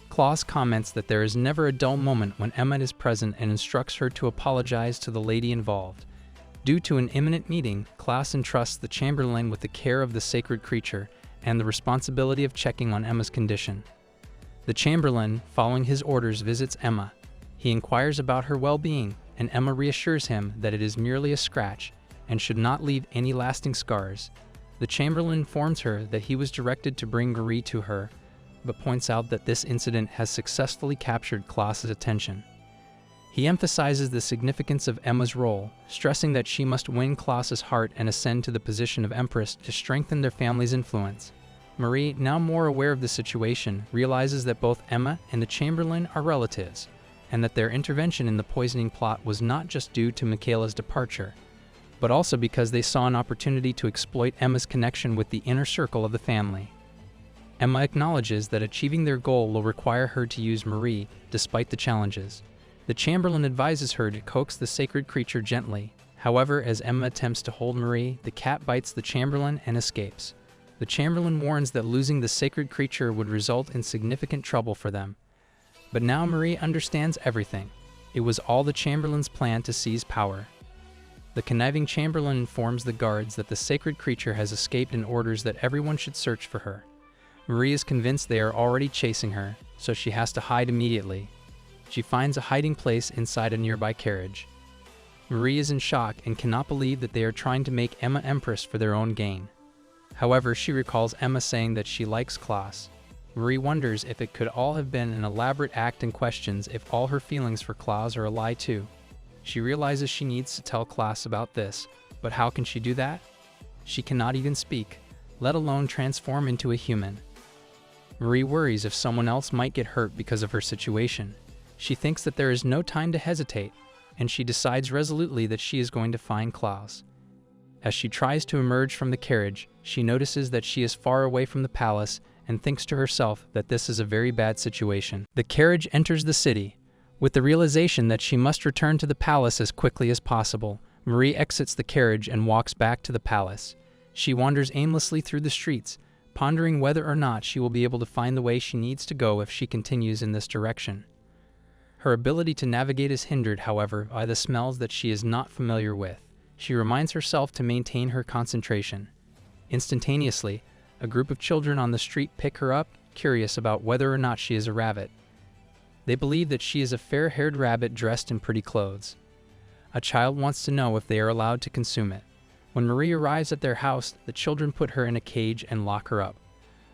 Speaker 1: Klaus comments that there is never a dull moment when Emma is present and instructs her to apologize to the lady involved. Due to an imminent meeting, Klaus entrusts the Chamberlain with the care of the sacred creature and the responsibility of checking on Emma's condition. The Chamberlain, following his orders, visits Emma. He inquires about her well-being, and Emma reassures him that it is merely a scratch and should not leave any lasting scars. The Chamberlain informs her that he was directed to bring Marie to her, but points out that this incident has successfully captured Klaus's attention. He emphasizes the significance of Emma's role, stressing that she must win Klaus's heart and ascend to the position of Empress to strengthen their family's influence. Marie, now more aware of the situation, realizes that both Emma and the Chamberlain are relatives, and that their intervention in the poisoning plot was not just due to Michaela's departure, but also because they saw an opportunity to exploit Emma's connection with the inner circle of the family. Emma acknowledges that achieving their goal will require her to use Marie, despite the challenges. The Chamberlain advises her to coax the sacred creature gently. However, as Emma attempts to hold Marie, the cat bites the Chamberlain and escapes. The Chamberlain warns that losing the sacred creature would result in significant trouble for them. But now Marie understands everything. It was all the Chamberlain's plan to seize power. The conniving Chamberlain informs the guards that the sacred creature has escaped and orders that everyone should search for her. Marie is convinced they are already chasing her, so she has to hide immediately. She finds a hiding place inside a nearby carriage. Marie is in shock and cannot believe that they are trying to make Emma Empress for their own gain. However, she recalls Emma saying that she likes Klaus. Marie wonders if it could all have been an elaborate act and questions if all her feelings for Klaus are a lie too. She realizes she needs to tell Klaus about this, but how can she do that? She cannot even speak, let alone transform into a human. Marie worries if someone else might get hurt because of her situation. She thinks that there is no time to hesitate, and she decides resolutely that she is going to find Klaus. As she tries to emerge from the carriage, she notices that she is far away from the palace and thinks to herself that this is a very bad situation. The carriage enters the city. With the realization that she must return to the palace as quickly as possible, Marie exits the carriage and walks back to the palace. She wanders aimlessly through the streets, pondering whether or not she will be able to find the way she needs to go if she continues in this direction. Her ability to navigate is hindered, however, by the smells that she is not familiar with. She reminds herself to maintain her concentration. Instantaneously, a group of children on the street pick her up, curious about whether or not she is a rabbit. They believe that she is a fair-haired rabbit dressed in pretty clothes. A child wants to know if they are allowed to consume it. When Marie arrives at their house, the children put her in a cage and lock her up.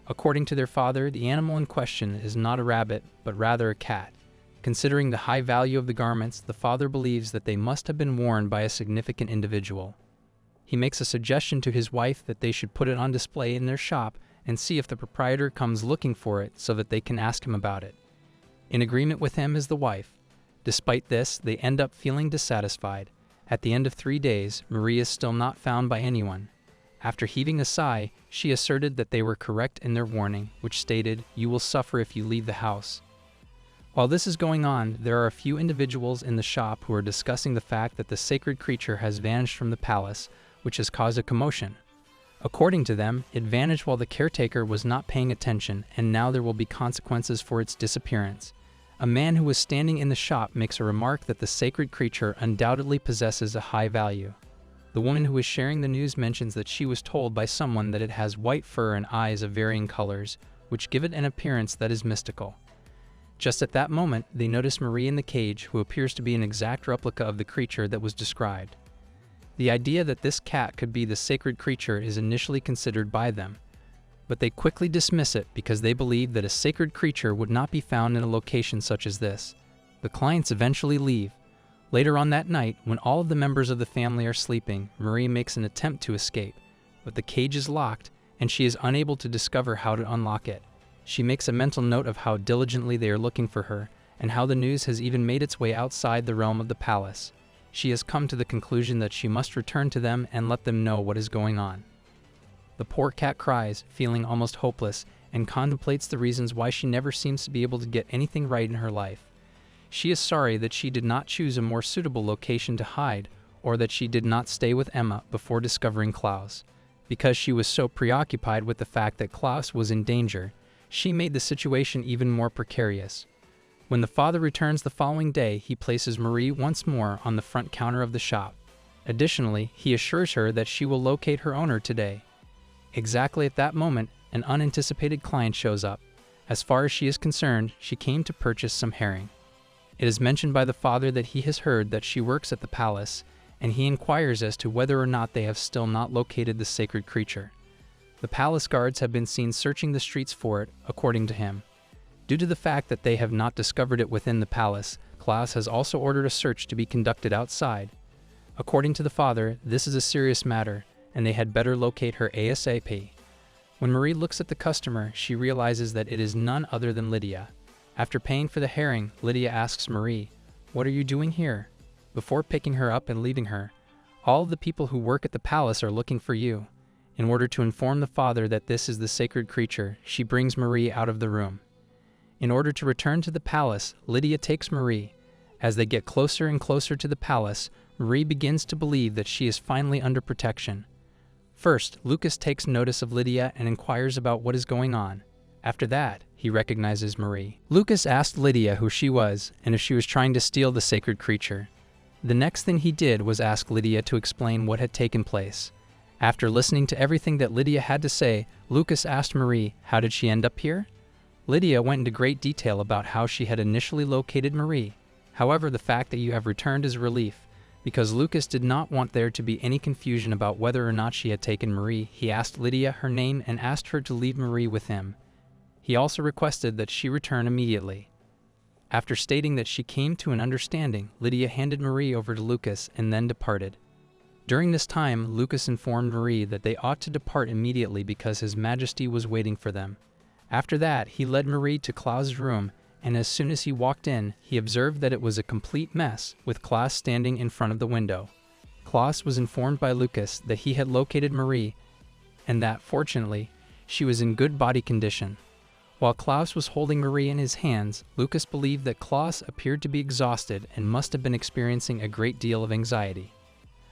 Speaker 1: According to their father, the animal in question is not a rabbit, but rather a cat. Considering the high value of the garments, the father believes that they must have been worn by a significant individual. He makes a suggestion to his wife that they should put it on display in their shop and see if the proprietor comes looking for it so that they can ask him about it. In agreement with him is the wife. Despite this, they end up feeling dissatisfied. At the end of 3 days, Marie is still not found by anyone. After heaving a sigh, she asserted that they were correct in their warning, which stated, "You will suffer if you leave the house." While this is going on, there are a few individuals in the shop who are discussing the fact that the sacred creature has vanished from the palace, which has caused a commotion. According to them, it vanished while the caretaker was not paying attention, and now there will be consequences for its disappearance. A man who was standing in the shop makes a remark that the sacred creature undoubtedly possesses a high value. The woman who is sharing the news mentions that she was told by someone that it has white fur and eyes of varying colors, which give it an appearance that is mystical. Just at that moment, they notice Marie in the cage, who appears to be an exact replica of the creature that was described. The idea that this cat could be the sacred creature is initially considered by them, but they quickly dismiss it because they believe that a sacred creature would not be found in a location such as this. The clients eventually leave. Later on that night, when all of the members of the family are sleeping, Marie makes an attempt to escape, but the cage is locked and she is unable to discover how to unlock it. She makes a mental note of how diligently they are looking for her and how the news has even made its way outside the realm of the palace. She has come to the conclusion that she must return to them and let them know what is going on. The poor cat cries, feeling almost hopeless, and contemplates the reasons why she never seems to be able to get anything right in her life. She is sorry that she did not choose a more suitable location to hide, or that she did not stay with Emma before discovering Klaus. Because she was so preoccupied with the fact that Klaus was in danger, she made the situation even more precarious. When the father returns the following day, he places Marie once more on the front counter of the shop. Additionally, he assures her that she will locate her owner today. Exactly at that moment, an unanticipated client shows up. As far as she is concerned, she came to purchase some herring. It is mentioned by the father that he has heard that she works at the palace, and he inquires as to whether or not they have still not located the sacred creature. The palace guards have been seen searching the streets for it, according to him. Due to the fact that they have not discovered it within the palace, Klaus has also ordered a search to be conducted outside. According to the father, this is a serious matter, and they had better locate her ASAP. When Marie looks at the customer, she realizes that it is none other than Lydia. After paying for the herring, Lydia asks Marie, "What are you doing here?" Before picking her up and leaving her, "All of the people who work at the palace are looking for you." In order to inform the father that this is the sacred creature, she brings Marie out of the room. In order to return to the palace, Lydia takes Marie. As they get closer and closer to the palace, Marie begins to believe that she is finally under protection. First, Lucas takes notice of Lydia and inquires about what is going on. After that, he recognizes Marie. Lucas asked Lydia who she was and if she was trying to steal the sacred creature. The next thing he did was ask Lydia to explain what had taken place. After listening to everything that Lydia had to say, Lucas asked Marie, how did she end up here? Lydia went into great detail about how she had initially located Marie. However, the fact that you have returned is a relief. Because Lucas did not want there to be any confusion about whether or not she had taken Marie, he asked Lydia her name and asked her to leave Marie with him. He also requested that she return immediately. After stating that she came to an understanding, Lydia handed Marie over to Lucas and then departed. During this time, Lucas informed Marie that they ought to depart immediately because His Majesty was waiting for them. After that, he led Marie to Klaus's room, and as soon as he walked in, he observed that it was a complete mess, with Klaus standing in front of the window. Klaus was informed by Lucas that he had located Marie, and that, fortunately, she was in good body condition. While Klaus was holding Marie in his hands, Lucas believed that Klaus appeared to be exhausted and must have been experiencing a great deal of anxiety.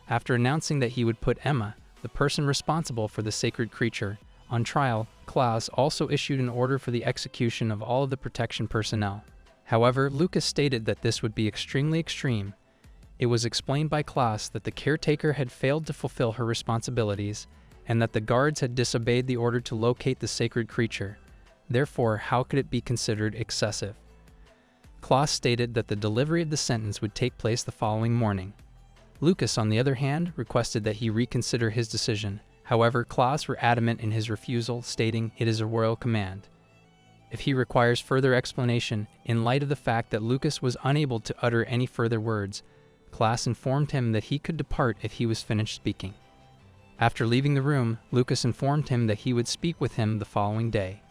Speaker 1: After announcing that he would put Emma, the person responsible for the sacred creature, on trial, Klaus also issued an order for the execution of all of the protection personnel. However, Lucas stated that this would be extremely extreme. It was explained by Klaus that the caretaker had failed to fulfill her responsibilities, and that the guards had disobeyed the order to locate the sacred creature. Therefore, how could it be considered excessive? Klaus stated that the delivery of the sentence would take place the following morning. Lucas, on the other hand, requested that he reconsider his decision. However, Klaus were adamant in his refusal, stating it is a royal command. If he requires further explanation, in light of the fact that Lucas was unable to utter any further words, Klaus informed him that he could depart if he was finished speaking. After leaving the room, Lucas informed him that he would speak with him the following day.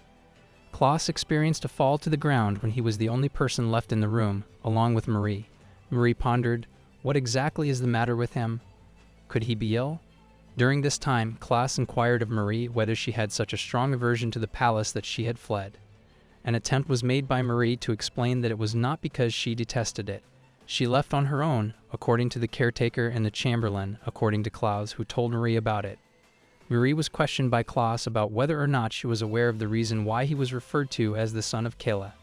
Speaker 1: Klaus experienced a fall to the ground when he was the only person left in the room, along with Marie. Marie pondered, What exactly is the matter with him? Could he be ill? During this time, Klaus inquired of Marie whether she had such a strong aversion to the palace that she had fled. An attempt was made by Marie to explain that it was not because she detested it. She left on her own, according to the caretaker and the chamberlain, according to Klaus, who told Marie about it. Marie was questioned by Klaus about whether or not she was aware of the reason why he was referred to as the son of Kayla.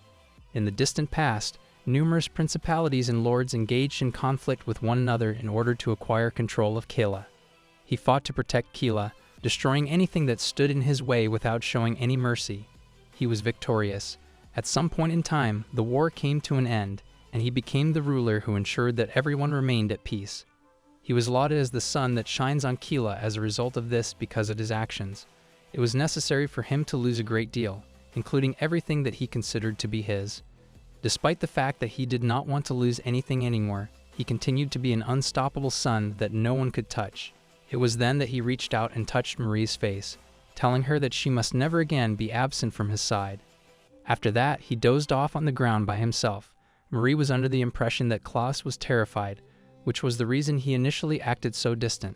Speaker 1: In the distant past, numerous principalities and lords engaged in conflict with one another in order to acquire control of Kayla. He fought to protect Kayla, destroying anything that stood in his way without showing any mercy. He was victorious. At some point in time, the war came to an end, and he became the ruler who ensured that everyone remained at peace. He was lauded as the sun that shines on Kayla as a result of this because of his actions. It was necessary for him to lose a great deal, including everything that he considered to be his. Despite the fact that he did not want to lose anything anymore, he continued to be an unstoppable sun that no one could touch. It was then that he reached out and touched Marie's face, telling her that she must never again be absent from his side. After that, he dozed off on the ground by himself. Marie was under the impression that Klaus was terrified, which was the reason he initially acted so distant.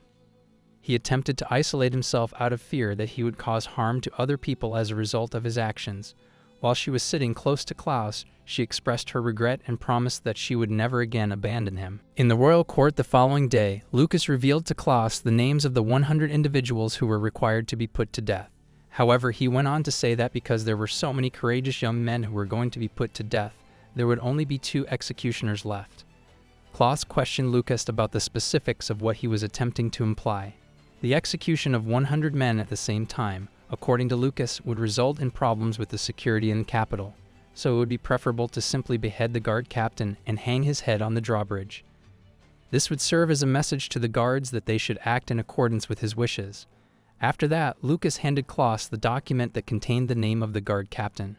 Speaker 1: He attempted to isolate himself out of fear that he would cause harm to other people as a result of his actions. While she was sitting close to Klaus, she expressed her regret and promised that she would never again abandon him. In the royal court the following day, Lucas revealed to Klaus the names of the 100 individuals who were required to be put to death. However, he went on to say that because there were so many courageous young men who were going to be put to death, there would only be 2 executioners left. Klaus questioned Lucas about the specifics of what he was attempting to imply. The execution of 100 men at the same time, according to Lucas, would result in problems with the security in the capital, so it would be preferable to simply behead the guard captain and hang his head on the drawbridge. This would serve as a message to the guards that they should act in accordance with his wishes. After that, Lucas handed Klaus the document that contained the name of the guard captain.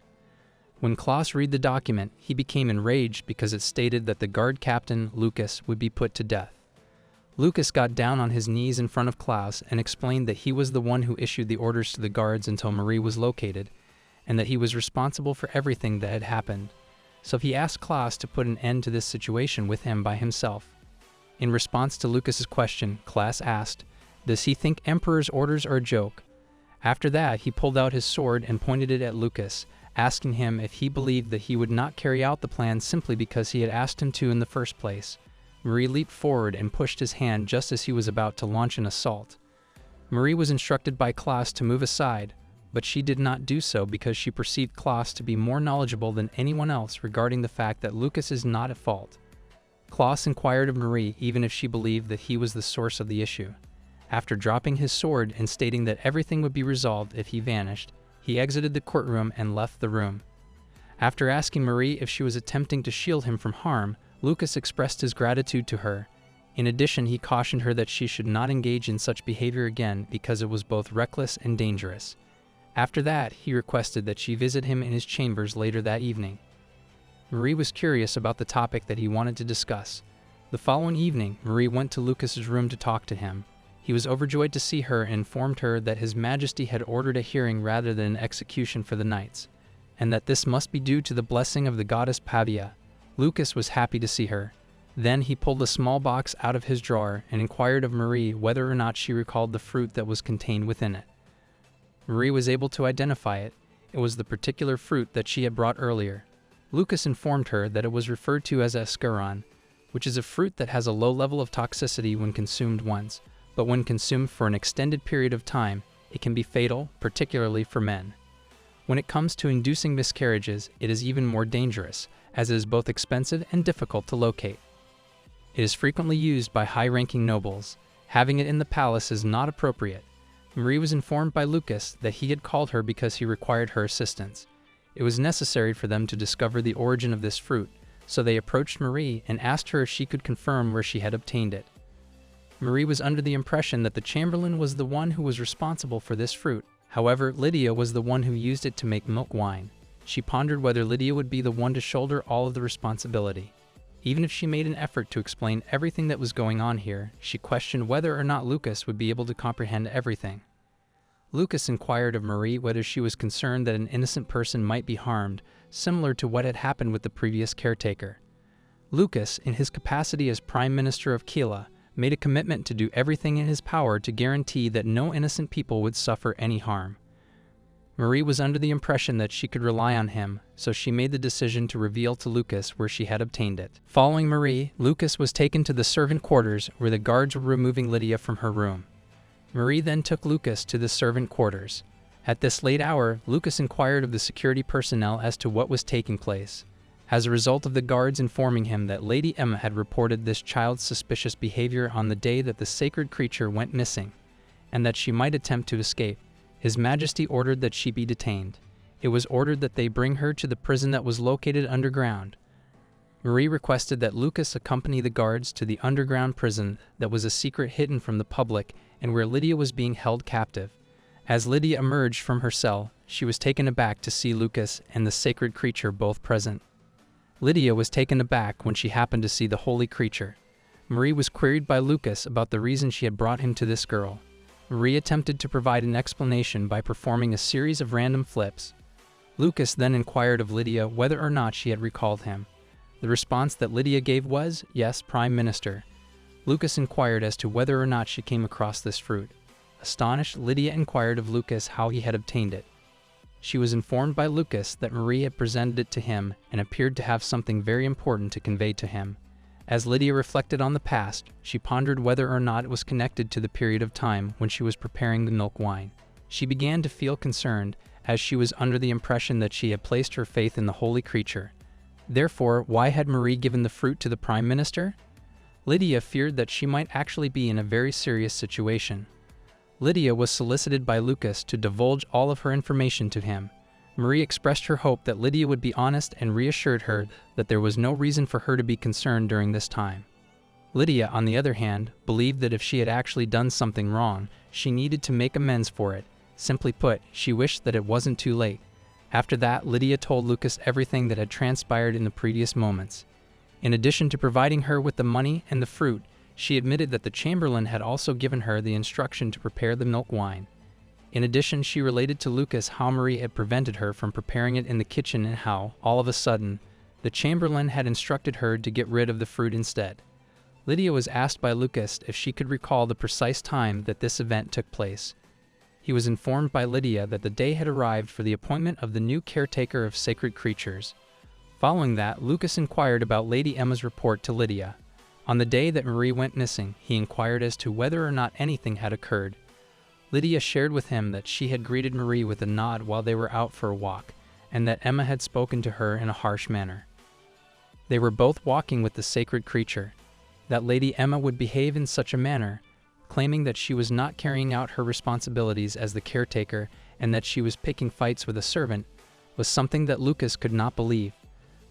Speaker 1: When Klaus read the document, he became enraged because it stated that the guard captain, Lucas, would be put to death. Lucas got down on his knees in front of Klaus and explained that he was the one who issued the orders to the guards until Marie was located, and that he was responsible for everything that had happened. So he asked Klaus to put an end to this situation with him by himself. In response to Lucas's question, Klaus asked, "Does he think Emperor's orders are a joke?" After that, he pulled out his sword and pointed it at Lucas, asking him if he believed that he would not carry out the plan simply because he had asked him to in the first place. Marie leaped forward and pushed his hand just as he was about to launch an assault. Marie was instructed by Klaus to move aside, but she did not do so because she perceived Klaus to be more knowledgeable than anyone else regarding the fact that Lucas is not at fault. Klaus inquired of Marie even if she believed that he was the source of the issue. After dropping his sword and stating that everything would be resolved if he vanished, he exited the courtroom and left the room. After asking Marie if she was attempting to shield him from harm, Lucas expressed his gratitude to her. In addition, he cautioned her that she should not engage in such behavior again because it was both reckless and dangerous. After that, he requested that she visit him in his chambers later that evening. Marie was curious about the topic that he wanted to discuss. The following evening, Marie went to Lucas's room to talk to him. He was overjoyed to see her and informed her that His Majesty had ordered a hearing rather than an execution for the knights, and that this must be due to the blessing of the goddess Pavia. Lucas was happy to see her. Then he pulled a small box out of his drawer and inquired of Marie whether or not she recalled the fruit that was contained within it. Marie was able to identify it. It was the particular fruit that she had brought earlier. Lucas informed her that it was referred to as escaron, which is a fruit that has a low level of toxicity when consumed once, but when consumed for an extended period of time, it can be fatal, particularly for men. When it comes to inducing miscarriages, it is even more dangerous, as it is both expensive and difficult to locate. It is frequently used by high-ranking nobles. Having it in the palace is not appropriate. Marie was informed by Lucas that he had called her because he required her assistance. It was necessary for them to discover the origin of this fruit, so they approached Marie and asked her if she could confirm where she had obtained it. Marie was under the impression that the chamberlain was the one who was responsible for this fruit. However, Lydia was the one who used it to make milk wine. She pondered whether Lydia would be the one to shoulder all of the responsibility. Even if she made an effort to explain everything that was going on here, she questioned whether or not Lucas would be able to comprehend everything. Lucas inquired of Marie whether she was concerned that an innocent person might be harmed, similar to what had happened with the previous caretaker. Lucas, in his capacity as Prime Minister of Kila, made a commitment to do everything in his power to guarantee that no innocent people would suffer any harm. Marie was under the impression that she could rely on him, so she made the decision to reveal to Lucas where she had obtained it. Following Marie, Lucas was taken to the servant quarters where the guards were removing Lydia from her room. Marie then took Lucas to the servant quarters. At this late hour, Lucas inquired of the security personnel as to what was taking place, as a result of the guards informing him that Lady Emma had reported this child's suspicious behavior on the day that the sacred creature went missing, and that she might attempt to escape. His Majesty ordered that she be detained. It was ordered that they bring her to the prison that was located underground. Marie requested that Lucas accompany the guards to the underground prison that was a secret hidden from the public and where Lydia was being held captive. As Lydia emerged from her cell, she was taken aback to see Lucas and the sacred creature both present. Lydia was taken aback when she happened to see the holy creature. Marie was queried by Lucas about the reason she had brought him to this girl. Marie attempted to provide an explanation by performing a series of random flips. Lucas then inquired of Lydia whether or not she had recalled him. The response that Lydia gave was, "Yes, Prime Minister." Lucas inquired as to whether or not she came across this fruit. Astonished, Lydia inquired of Lucas how he had obtained it. She was informed by Lucas that Marie had presented it to him and appeared to have something very important to convey to him. As Lydia reflected on the past, she pondered whether or not it was connected to the period of time when she was preparing the milk wine. She began to feel concerned, as she was under the impression that she had placed her faith in the holy creature. Therefore, why had Marie given the fruit to the Prime Minister? Lydia feared that she might actually be in a very serious situation. Lydia was solicited by Lucas to divulge all of her information to him. Marie expressed her hope that Lydia would be honest and reassured her that there was no reason for her to be concerned during this time. Lydia, on the other hand, believed that if she had actually done something wrong, she needed to make amends for it. Simply put, she wished that it wasn't too late. After that, Lydia told Lucas everything that had transpired in the previous moments. In addition to providing her with the money and the fruit, she admitted that the Chamberlain had also given her the instruction to prepare the milk wine. In addition, she related to Lucas how Marie had prevented her from preparing it in the kitchen and how, all of a sudden, the Chamberlain had instructed her to get rid of the fruit instead. Lydia was asked by Lucas if she could recall the precise time that this event took place. He was informed by Lydia that the day had arrived for the appointment of the new caretaker of sacred creatures. Following that, Lucas inquired about Lady Emma's report to Lydia. On the day that Marie went missing, he inquired as to whether or not anything had occurred. Lydia shared with him that she had greeted Marie with a nod while they were out for a walk, and that Emma had spoken to her in a harsh manner. They were both walking with the sacred creature. That Lady Emma would behave in such a manner, claiming that she was not carrying out her responsibilities as the caretaker and that she was picking fights with a servant, was something that Lucas could not believe.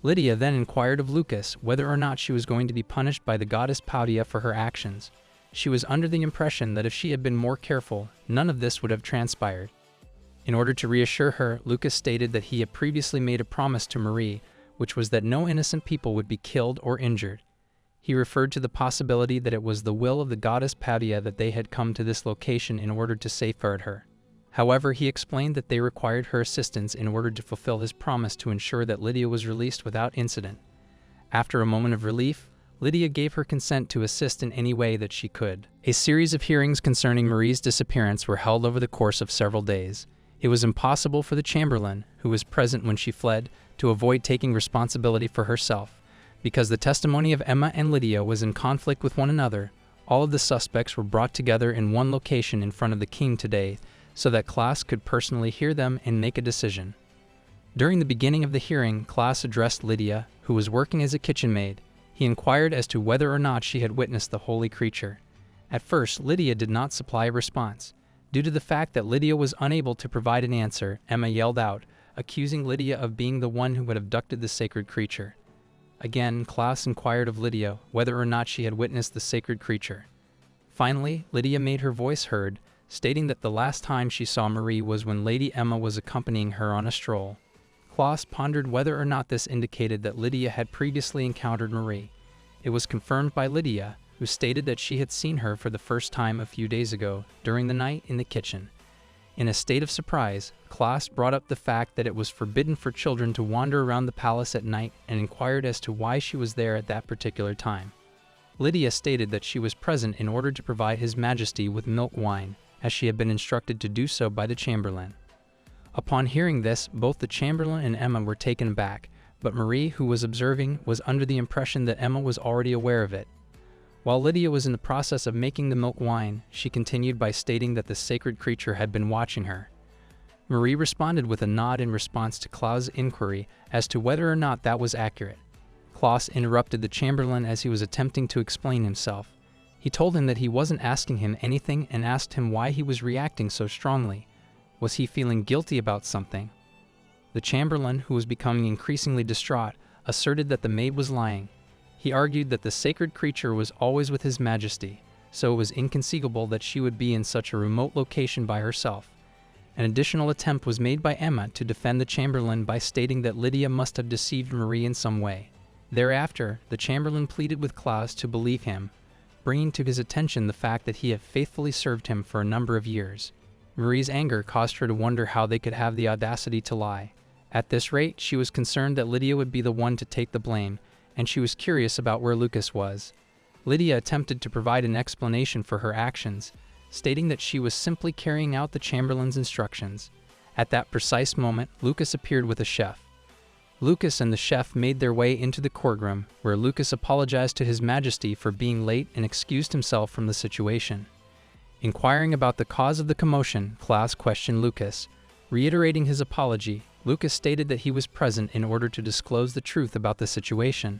Speaker 1: Lydia then inquired of Lucas whether or not she was going to be punished by the goddess Paudia for her actions. She was under the impression that if she had been more careful, none of this would have transpired. In order to reassure her, Lucas stated that he had previously made a promise to Marie, which was that no innocent people would be killed or injured. He referred to the possibility that it was the will of the goddess Paudia that they had come to this location in order to safeguard her. However, he explained that they required her assistance in order to fulfill his promise to ensure that Lydia was released without incident. After a moment of relief, Lydia gave her consent to assist in any way that she could. A series of hearings concerning Marie's disappearance were held over the course of several days. It was impossible for the Chamberlain, who was present when she fled, to avoid taking responsibility for herself. Because the testimony of Emma and Lydia was in conflict with one another, all of the suspects were brought together in one location in front of the king today, so that Klaas could personally hear them and make a decision. During the beginning of the hearing, Klaas addressed Lydia, who was working as a kitchen maid. He inquired as to whether or not she had witnessed the holy creature. At first, Lydia did not supply a response. Due to the fact that Lydia was unable to provide an answer, Emma yelled out, accusing Lydia of being the one who had abducted the sacred creature. Again, Klaas inquired of Lydia whether or not she had witnessed the sacred creature. Finally, Lydia made her voice heard, stating that the last time she saw Marie was when Lady Emma was accompanying her on a stroll. Klaas pondered whether or not this indicated that Lydia had previously encountered Marie. It was confirmed by Lydia, who stated that she had seen her for the first time a few days ago, during the night in the kitchen. In a state of surprise, Klaus brought up the fact that it was forbidden for children to wander around the palace at night and inquired as to why she was there at that particular time. Lydia stated that she was present in order to provide His Majesty with milk wine, as she had been instructed to do so by the Chamberlain. Upon hearing this, both the Chamberlain and Emma were taken aback, but Marie, who was observing, was under the impression that Emma was already aware of it. While Lydia was in the process of making the milk wine, she continued by stating that the sacred creature had been watching her. Marie responded with a nod in response to Klaus's inquiry as to whether or not that was accurate. Klaus interrupted the Chamberlain as he was attempting to explain himself. He told him that he wasn't asking him anything and asked him why he was reacting so strongly. Was he feeling guilty about something? The Chamberlain, who was becoming increasingly distraught, asserted that the maid was lying. He argued that the sacred creature was always with His Majesty, so it was inconceivable that she would be in such a remote location by herself. An additional attempt was made by Emma to defend the Chamberlain by stating that Lydia must have deceived Marie in some way. Thereafter, the Chamberlain pleaded with Klaus to believe him, bringing to his attention the fact that he had faithfully served him for a number of years. Marie's anger caused her to wonder how they could have the audacity to lie. At this rate, she was concerned that Lydia would be the one to take the blame, and she was curious about where Lucas was. Lydia attempted to provide an explanation for her actions, stating that she was simply carrying out the Chamberlain's instructions. At that precise moment, Lucas appeared with a chef. Lucas and the chef made their way into the courtroom, where Lucas apologized to His Majesty for being late and excused himself from the situation. Inquiring about the cause of the commotion, Klaus questioned Lucas. Reiterating his apology, Lucas stated that he was present in order to disclose the truth about the situation.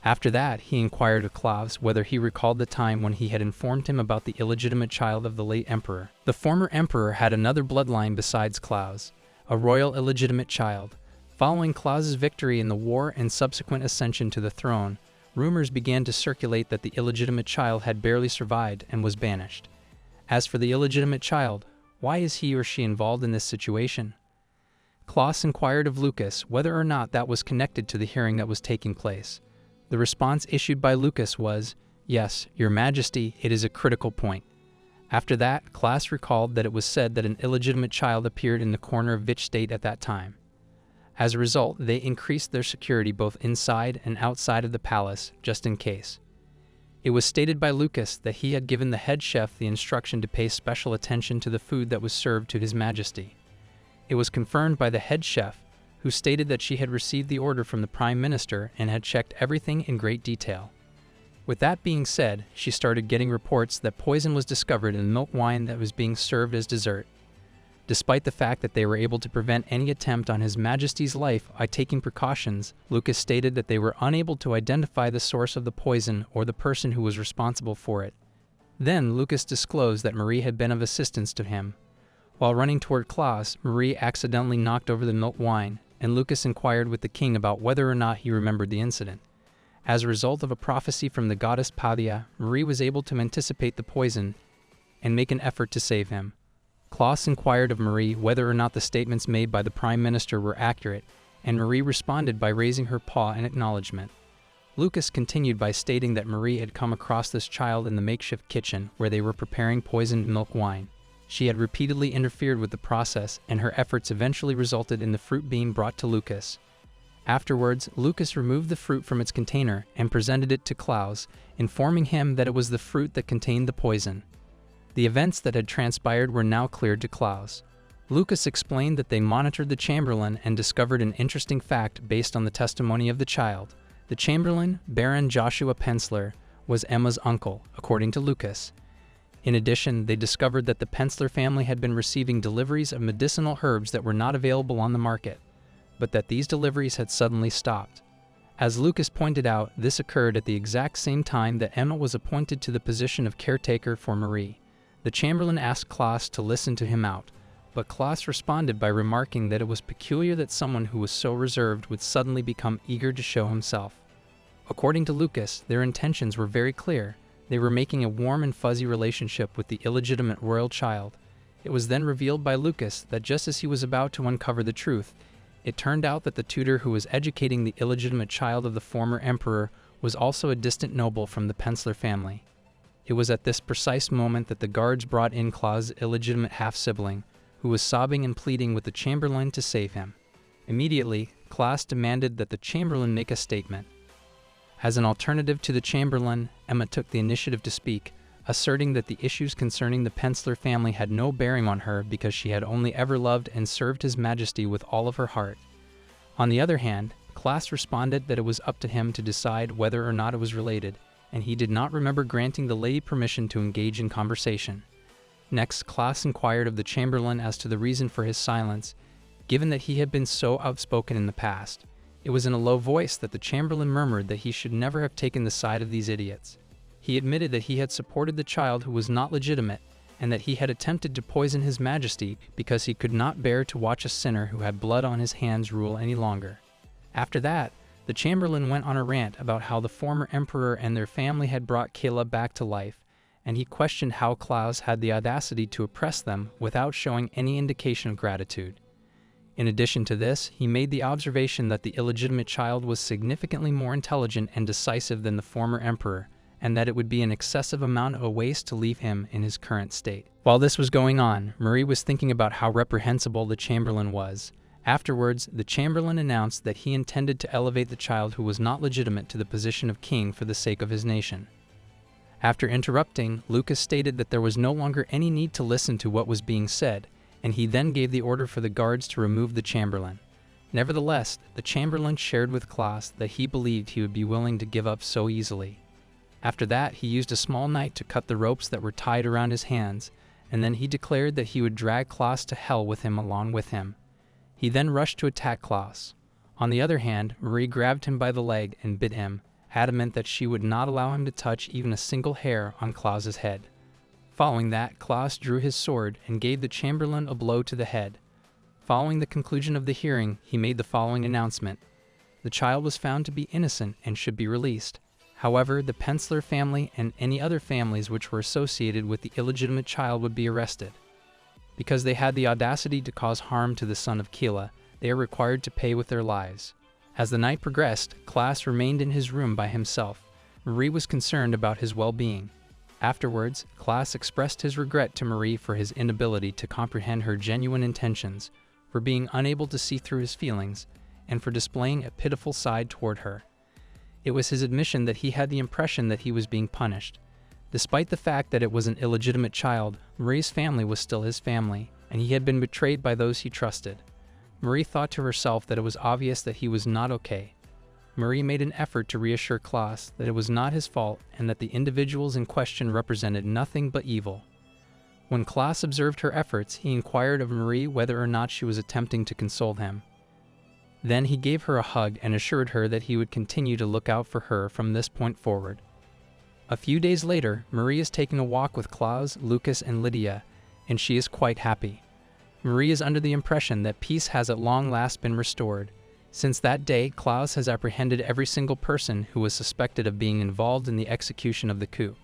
Speaker 1: After that, he inquired of Klaus whether he recalled the time when he had informed him about the illegitimate child of the late emperor. The former emperor had another bloodline besides Klaus, a royal illegitimate child. Following Klaus's victory in the war and subsequent ascension to the throne, rumors began to circulate that the illegitimate child had barely survived and was banished. As for the illegitimate child, why is he or she involved in this situation? Klaus inquired of Lucas whether or not that was connected to the hearing that was taking place. The response issued by Lucas was, "Yes, Your Majesty, it is a critical point." After that, Klaus recalled that it was said that an illegitimate child appeared in the corner of Vich State at that time. As a result, they increased their security both inside and outside of the palace, just in case. It was stated by Lucas that he had given the head chef the instruction to pay special attention to the food that was served to His Majesty. It was confirmed by the head chef, who stated that she had received the order from the Prime Minister and had checked everything in great detail. With that being said, she started getting reports that poison was discovered in the milk wine that was being served as dessert. Despite the fact that they were able to prevent any attempt on His Majesty's life by taking precautions, Lucas stated that they were unable to identify the source of the poison or the person who was responsible for it. Then Lucas disclosed that Marie had been of assistance to him. While running toward Klaus, Marie accidentally knocked over the milk wine, and Lucas inquired with the king about whether or not he remembered the incident. As a result of a prophecy from the goddess Padia, Marie was able to anticipate the poison and make an effort to save him. Klaus inquired of Marie whether or not the statements made by the Prime Minister were accurate, and Marie responded by raising her paw in acknowledgement. Lucas continued by stating that Marie had come across this child in the makeshift kitchen where they were preparing poisoned milk wine. She had repeatedly interfered with the process, and her efforts eventually resulted in the fruit being brought to Lucas. Afterwards, Lucas removed the fruit from its container and presented it to Klaus, informing him that it was the fruit that contained the poison. The events that had transpired were now cleared to Klaus. Lucas explained that they monitored the Chamberlain and discovered an interesting fact based on the testimony of the child. The Chamberlain, Baron Joshua Pensler, was Emma's uncle, according to Lucas. In addition, they discovered that the Pensler family had been receiving deliveries of medicinal herbs that were not available on the market, but that these deliveries had suddenly stopped. As Lucas pointed out, this occurred at the exact same time that Emma was appointed to the position of caretaker for Marie. The Chamberlain asked Klaus to listen to him out, but Klaus responded by remarking that it was peculiar that someone who was so reserved would suddenly become eager to show himself. According to Lucas, their intentions were very clear. They were making a warm and fuzzy relationship with the illegitimate royal child. It was then revealed by Lucas that just as he was about to uncover the truth, it turned out that the tutor who was educating the illegitimate child of the former emperor was also a distant noble from the Pensler family. It was at this precise moment that the guards brought in Klaus's illegitimate half-sibling, who was sobbing and pleading with the Chamberlain to save him. Immediately, Klaus demanded that the Chamberlain make a statement. As an alternative to the Chamberlain, Emma took the initiative to speak, asserting that the issues concerning the Pensler family had no bearing on her because she had only ever loved and served His Majesty with all of her heart. On the other hand, Klaus responded that it was up to him to decide whether or not it was related, and he did not remember granting the lady permission to engage in conversation. Next, Klaus inquired of the Chamberlain as to the reason for his silence, given that he had been so outspoken in the past. It was in a low voice that the Chamberlain murmured that he should never have taken the side of these idiots. He admitted that he had supported the child who was not legitimate, and that he had attempted to poison His Majesty because he could not bear to watch a sinner who had blood on his hands rule any longer. After that, the Chamberlain went on a rant about how the former emperor and their family had brought Kayla back to life, and he questioned how Klaus had the audacity to oppress them without showing any indication of gratitude. In addition to this, he made the observation that the illegitimate child was significantly more intelligent and decisive than the former emperor, and that it would be an excessive amount of a waste to leave him in his current state. While this was going on, Marie was thinking about how reprehensible the Chamberlain was. Afterwards, the Chamberlain announced that he intended to elevate the child who was not legitimate to the position of king for the sake of his nation. After interrupting, Lucas stated that there was no longer any need to listen to what was being said, and he then gave the order for the guards to remove the Chamberlain. Nevertheless, the Chamberlain shared with Klaus that he believed he would be willing to give up so easily. After that, he used a small knife to cut the ropes that were tied around his hands, and then he declared that he would drag Klaus to hell with him along with him. He then rushed to attack Klaus. On the other hand, Marie grabbed him by the leg and bit him, adamant that she would not allow him to touch even a single hair on Klaus's head. Following that, Klaus drew his sword and gave the Chamberlain a blow to the head. Following the conclusion of the hearing, he made the following announcement. The child was found to be innocent and should be released. However, the Pensler family and any other families which were associated with the illegitimate child would be arrested. Because they had the audacity to cause harm to the son of Kayla, they are required to pay with their lives. As the night progressed, Klaus remained in his room by himself. Marie was concerned about his well-being. Afterwards, Klaus expressed his regret to Marie for his inability to comprehend her genuine intentions, for being unable to see through his feelings, and for displaying a pitiful side toward her. It was his admission that he had the impression that he was being punished. Despite the fact that it was an illegitimate child, Marie's family was still his family, and he had been betrayed by those he trusted. Marie thought to herself that it was obvious that he was not okay. Marie made an effort to reassure Klaus that it was not his fault and that the individuals in question represented nothing but evil. When Klaus observed her efforts, he inquired of Marie whether or not she was attempting to console him. Then he gave her a hug and assured her that he would continue to look out for her from this point forward. A few days later, Marie is taking a walk with Klaus, Lucas, and Lydia, and she is quite happy. Marie is under the impression that peace has at long last been restored. Since that day, Klaus has apprehended every single person who was suspected of being involved in the execution of the coup.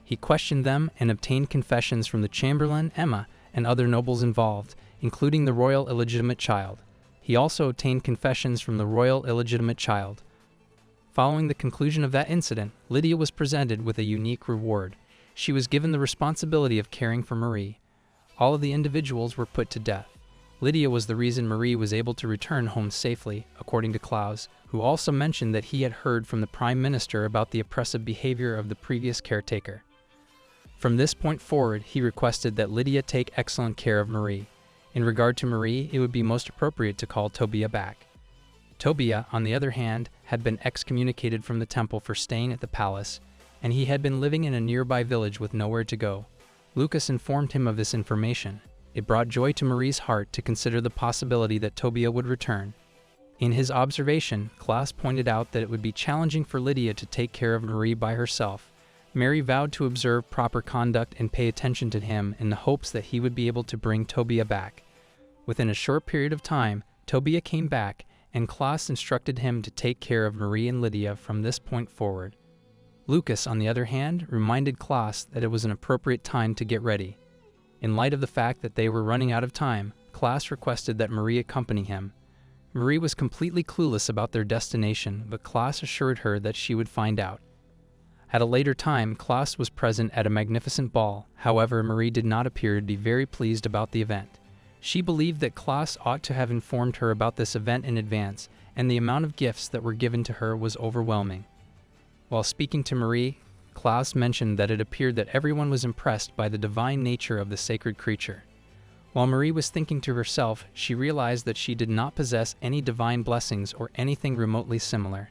Speaker 1: He questioned them and obtained confessions from the Chamberlain, Emma, and other nobles involved, including the royal illegitimate child. He also obtained confessions from the royal illegitimate child. Following the conclusion of that incident, Lydia was presented with a unique reward. She was given the responsibility of caring for Marie. All of the individuals were put to death. Lydia was the reason Marie was able to return home safely, according to Klaus, who also mentioned that he had heard from the Prime Minister about the oppressive behavior of the previous caretaker. From this point forward, he requested that Lydia take excellent care of Marie. In regard to Marie, it would be most appropriate to call Tobia back. Tobia, on the other hand, had been excommunicated from the temple for staying at the palace, and he had been living in a nearby village with nowhere to go. Lucas informed him of this information. It brought joy to Marie's heart to consider the possibility that Tobia would return. In his observation, Klaus pointed out that it would be challenging for Lydia to take care of Marie by herself. Mary vowed to observe proper conduct and pay attention to him in the hopes that he would be able to bring Tobia back. Within a short period of time, Tobia came back, and Klaus instructed him to take care of Marie and Lydia from this point forward. Lucas, on the other hand, reminded Klaus that it was an appropriate time to get ready. In light of the fact that they were running out of time, Klaus requested that Marie accompany him. Marie was completely clueless about their destination, but Klaus assured her that she would find out. At a later time, Klaus was present at a magnificent ball. However, Marie did not appear to be very pleased about the event. She believed that Klaus ought to have informed her about this event in advance, and the amount of gifts that were given to her was overwhelming. While speaking to Marie, Klaus mentioned that it appeared that everyone was impressed by the divine nature of the sacred creature. While Marie was thinking to herself, she realized that she did not possess any divine blessings or anything remotely similar.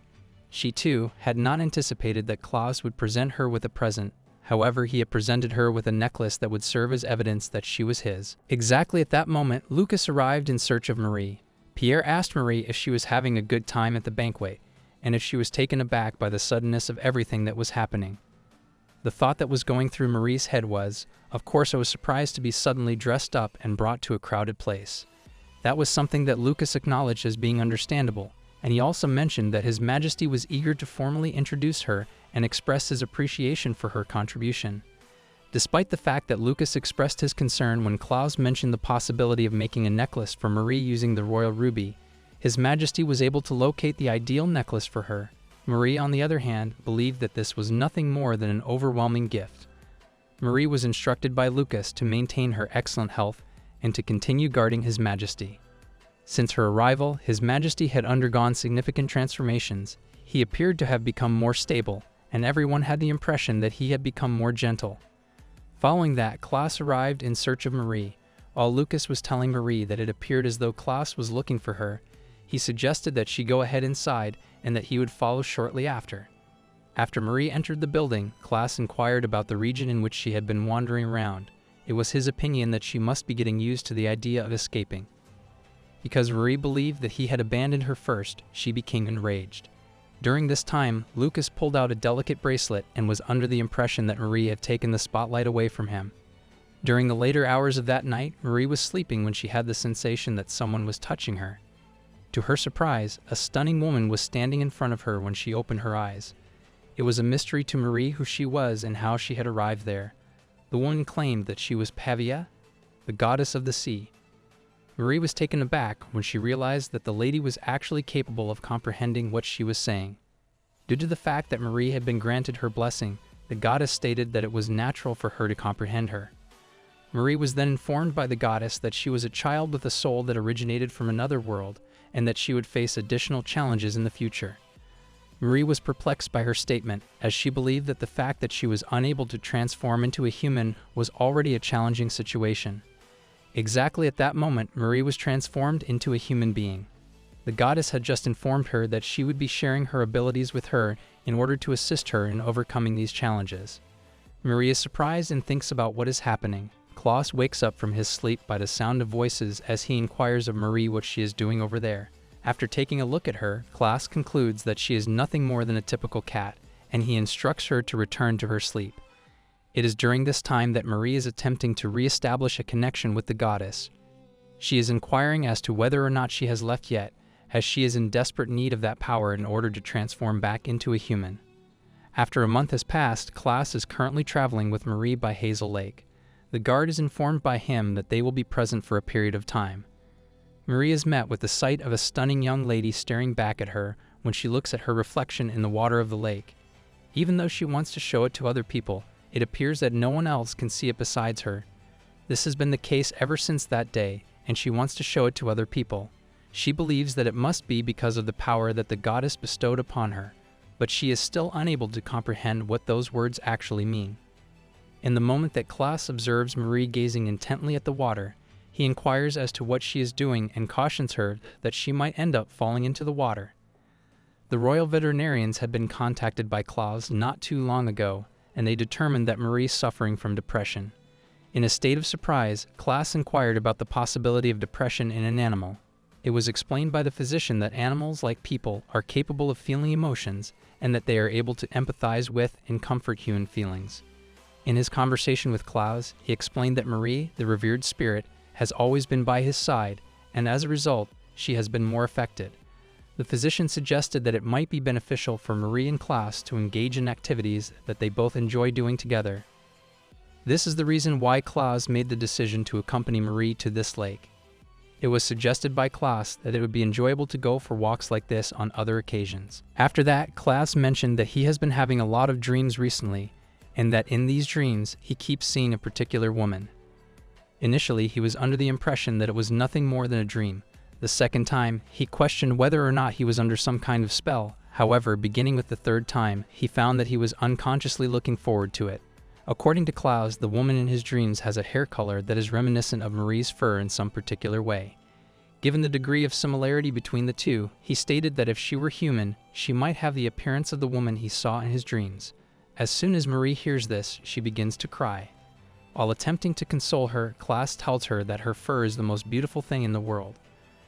Speaker 1: She, too, had not anticipated that Klaus would present her with a present. However, he had presented her with a necklace that would serve as evidence that she was his. Exactly at that moment, Lucas arrived in search of Marie. Pierre asked Marie if she was having a good time at the banquet, and if she was taken aback by the suddenness of everything that was happening. The thought that was going through Marie's head was, of course I was surprised to be suddenly dressed up and brought to a crowded place. That was something that Lucas acknowledged as being understandable, and he also mentioned that His Majesty was eager to formally introduce her and express his appreciation for her contribution. Despite the fact that Lucas expressed his concern when Klaus mentioned the possibility of making a necklace for Marie using the royal ruby, His Majesty was able to locate the ideal necklace for her. Marie, on the other hand, believed that this was nothing more than an overwhelming gift. Marie was instructed by Lucas to maintain her excellent health and to continue guarding His Majesty. Since her arrival, His Majesty had undergone significant transformations. He appeared to have become more stable, and everyone had the impression that he had become more gentle. Following that, Klaus arrived in search of Marie. While Lucas was telling Marie that it appeared as though Klaus was looking for her, he suggested that she go ahead inside and that he would follow shortly after. After Marie entered the building, Klaus inquired about the region in which she had been wandering around. It was his opinion that she must be getting used to the idea of escaping. Because Marie believed that he had abandoned her first, she became enraged. During this time, Lucas pulled out a delicate bracelet and was under the impression that Marie had taken the spotlight away from him. During the later hours of that night, Marie was sleeping when she had the sensation that someone was touching her. To her surprise, a stunning woman was standing in front of her when she opened her eyes. It was a mystery to Marie who she was and how she had arrived there. The woman claimed that she was Pavia, the goddess of the sea. Marie was taken aback when she realized that the lady was actually capable of comprehending what she was saying. Due to the fact that Marie had been granted her blessing, the goddess stated that it was natural for her to comprehend her. Marie was then informed by the goddess that she was a child with a soul that originated from another world, and that she would face additional challenges in the future. Marie was perplexed by her statement, as she believed that the fact that she was unable to transform into a human was already a challenging situation. Exactly at that moment, Marie was transformed into a human being. The goddess had just informed her that she would be sharing her abilities with her in order to assist her in overcoming these challenges. Marie is surprised and thinks about what is happening. Klaus wakes up from his sleep by the sound of voices as he inquires of Marie what she is doing over there. After taking a look at her, Klaus concludes that she is nothing more than a typical cat, and he instructs her to return to her sleep. It is during this time that Marie is attempting to re-establish a connection with the goddess. She is inquiring as to whether or not she has left yet, as she is in desperate need of that power in order to transform back into a human. After a month has passed, Klaus is currently traveling with Marie by Hazel Lake. The guard is informed by him that they will be present for a period of time. Marie is met with the sight of a stunning young lady staring back at her when she looks at her reflection in the water of the lake. Even though she wants to show it to other people, it appears that no one else can see it besides her. This has been the case ever since that day, and she wants to show it to other people. She believes that it must be because of the power that the goddess bestowed upon her, but she is still unable to comprehend what those words actually mean. In the moment that Klaus observes Marie gazing intently at the water, he inquires as to what she is doing and cautions her that she might end up falling into the water. The royal veterinarians had been contacted by Klaus not too long ago, and they determined that Marie is suffering from depression. In a state of surprise, Klaus inquired about the possibility of depression in an animal. It was explained by the physician that animals, like people, are capable of feeling emotions and that they are able to empathize with and comfort human feelings. In his conversation with Klaus, he explained that Marie, the revered spirit, has always been by his side, and as a result, she has been more affected. The physician suggested that it might be beneficial for Marie and Klaus to engage in activities that they both enjoy doing together. This is the reason why Klaus made the decision to accompany Marie to this lake. It was suggested by Klaus that it would be enjoyable to go for walks like this on other occasions. After that, Klaus mentioned that he has been having a lot of dreams recently, and that in these dreams, he keeps seeing a particular woman. Initially, he was under the impression that it was nothing more than a dream. The second time, he questioned whether or not he was under some kind of spell. However, beginning with the third time, he found that he was unconsciously looking forward to it. According to Klaus, the woman in his dreams has a hair color that is reminiscent of Marie's fur in some particular way. Given the degree of similarity between the two, he stated that if she were human, she might have the appearance of the woman he saw in his dreams. As soon as Marie hears this, she begins to cry. While attempting to console her, Klaus tells her that her fur is the most beautiful thing in the world.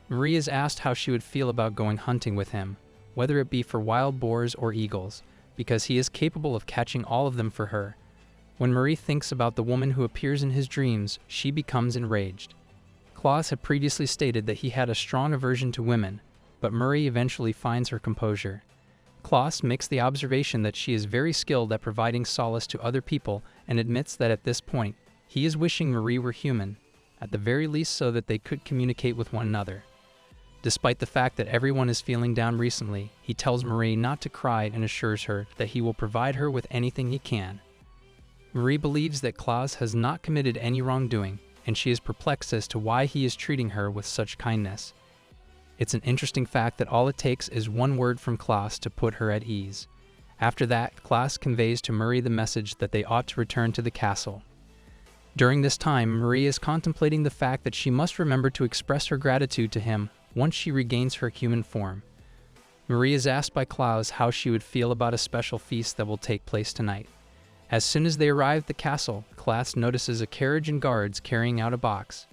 Speaker 1: Marie is asked how she would feel about going hunting with him, whether it be for wild boars or eagles, because he is capable of catching all of them for her. When Marie thinks about the woman who appears in his dreams, she becomes enraged. Klaus had previously stated that he had a strong aversion to women, but Marie eventually finds her composure. Klaus makes the observation that she is very skilled at providing solace to other people and admits that at this point, he is wishing Marie were human, at the very least so that they could communicate with one another. Despite the fact that everyone is feeling down recently, he tells Marie not to cry and assures her that he will provide her with anything he can. Marie believes that Klaus has not committed any wrongdoing, and she is perplexed as to why he is treating her with such kindness. It's an interesting fact that all it takes is one word from Klaus to put her at ease. After that, Klaus conveys to Marie the message that they ought to return to the castle. During this time, Marie is contemplating the fact that she must remember to express her gratitude to him once she regains her human form. Marie is asked by Klaus how she would feel about a special feast that will take place tonight. As soon as they arrive at the castle, Klaus notices a carriage and guards carrying out a box.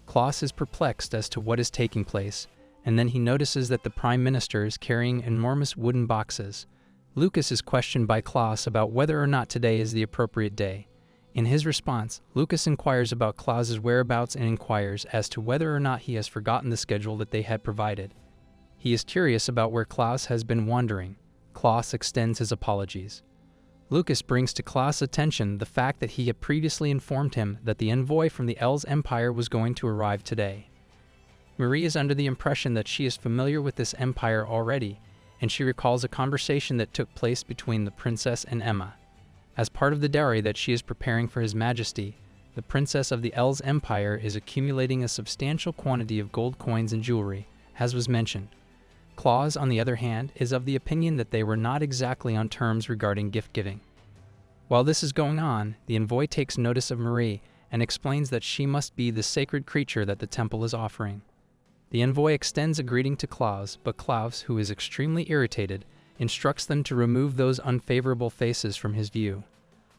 Speaker 1: Klaus is perplexed as to what is taking place, and then he notices that the Prime Minister is carrying enormous wooden boxes. Lucas is questioned by Klaus about whether or not today is the appropriate day. In his response, Lucas inquires about Klaus's whereabouts and inquires as to whether or not he has forgotten the schedule that they had provided. He is curious about where Klaus has been wandering. Klaus extends his apologies. Lucas brings to Klaus' attention the fact that he had previously informed him that the envoy from the Elves Empire was going to arrive today. Marie is under the impression that she is familiar with this empire already, and she recalls a conversation that took place between the princess and Emma. As part of the dowry that she is preparing for His Majesty, the princess of the Elves Empire is accumulating a substantial quantity of gold coins and jewelry, as was mentioned. Klaus, on the other hand, is of the opinion that they were not exactly on terms regarding gift-giving. While this is going on, the envoy takes notice of Marie and explains that she must be the sacred creature that the temple is offering. The envoy extends a greeting to Klaus, but Klaus, who is extremely irritated, instructs them to remove those unfavorable faces from his view.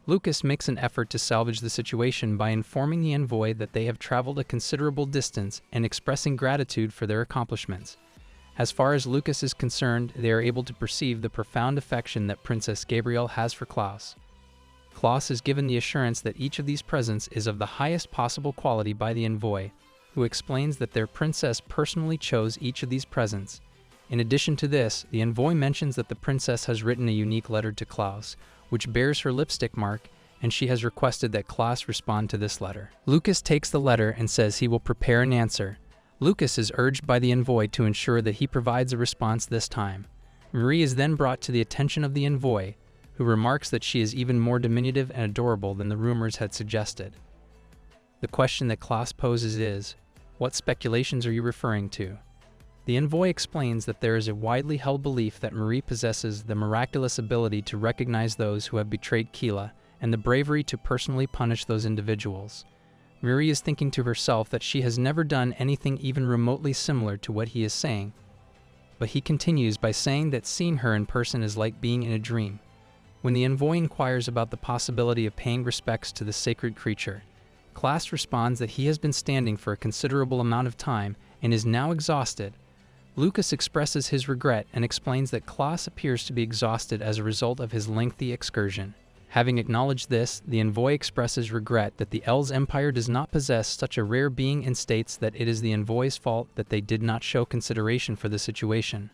Speaker 1: Lucas makes an effort to salvage the situation by informing the envoy that they have traveled a considerable distance and expressing gratitude for their accomplishments. As far as Lucas is concerned, they are able to perceive the profound affection that Princess Gabrielle has for Klaus. Klaus is given the assurance that each of these presents is of the highest possible quality by the envoy, who explains that their princess personally chose each of these presents. In addition to this, the envoy mentions that the princess has written a unique letter to Klaus, which bears her lipstick mark, and she has requested that Klaus respond to this letter. Lucas takes the letter and says he will prepare an answer. Lucas is urged by the envoy to ensure that he provides a response this time. Marie is then brought to the attention of the envoy, who remarks that she is even more diminutive and adorable than the rumors had suggested. The question that Klaus poses is, what speculations are you referring to? The envoy explains that there is a widely held belief that Marie possesses the miraculous ability to recognize those who have betrayed Keela and the bravery to personally punish those individuals. Marie is thinking to herself that she has never done anything even remotely similar to what he is saying. But he continues by saying that seeing her in person is like being in a dream. When the envoy inquires about the possibility of paying respects to the sacred creature, Klaus responds that he has been standing for a considerable amount of time and is now exhausted. Lucas expresses his regret and explains that Klaus appears to be exhausted as a result of his lengthy excursion. Having acknowledged this, the envoy expresses regret that the Elves Empire does not possess such a rare being and states that it is the envoy's fault that they did not show consideration for the situation.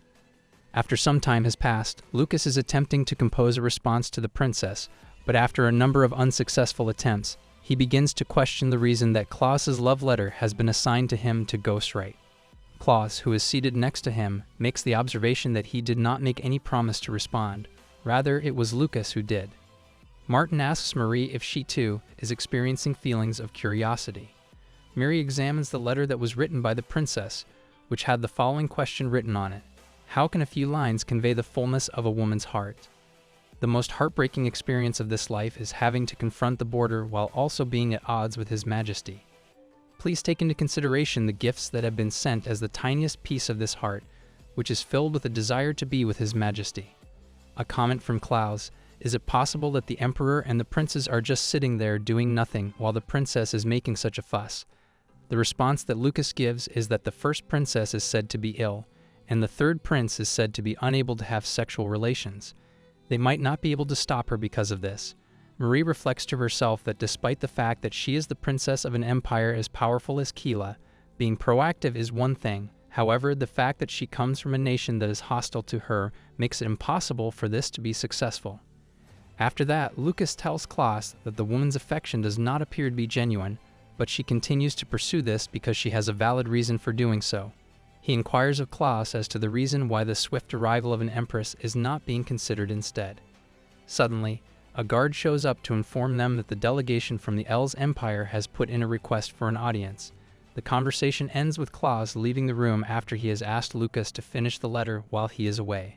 Speaker 1: After some time has passed, Lucas is attempting to compose a response to the princess, but after a number of unsuccessful attempts, he begins to question the reason that Klaus's love letter has been assigned to him to ghostwrite. Klaus, who is seated next to him, makes the observation that he did not make any promise to respond. Rather, it was Lucas who did. Martin asks Marie if she, too, is experiencing feelings of curiosity. Mary examines the letter that was written by the princess, which had the following question written on it: how can a few lines convey the fullness of a woman's heart? The most heartbreaking experience of this life is having to confront the border while also being at odds with His Majesty. Please take into consideration the gifts that have been sent as the tiniest piece of this heart, which is filled with a desire to be with His Majesty. A comment from Klaus: is it possible that the Emperor and the princes are just sitting there doing nothing while the princess is making such a fuss? The response that Lucas gives is that the first princess is said to be ill, and the third prince is said to be unable to have sexual relations. They might not be able to stop her because of this. Marie reflects to herself that despite the fact that she is the princess of an empire as powerful as Kila, being proactive is one thing. However, the fact that she comes from a nation that is hostile to her makes it impossible for this to be successful. After that, Lucas tells Klaus that the woman's affection does not appear to be genuine, but she continues to pursue this because she has a valid reason for doing so. He inquires of Klaus as to the reason why the swift arrival of an empress is not being considered instead. Suddenly, a guard shows up to inform them that the delegation from the L's Empire has put in a request for an audience. The conversation ends with Klaus leaving the room after he has asked Lucas to finish the letter while he is away.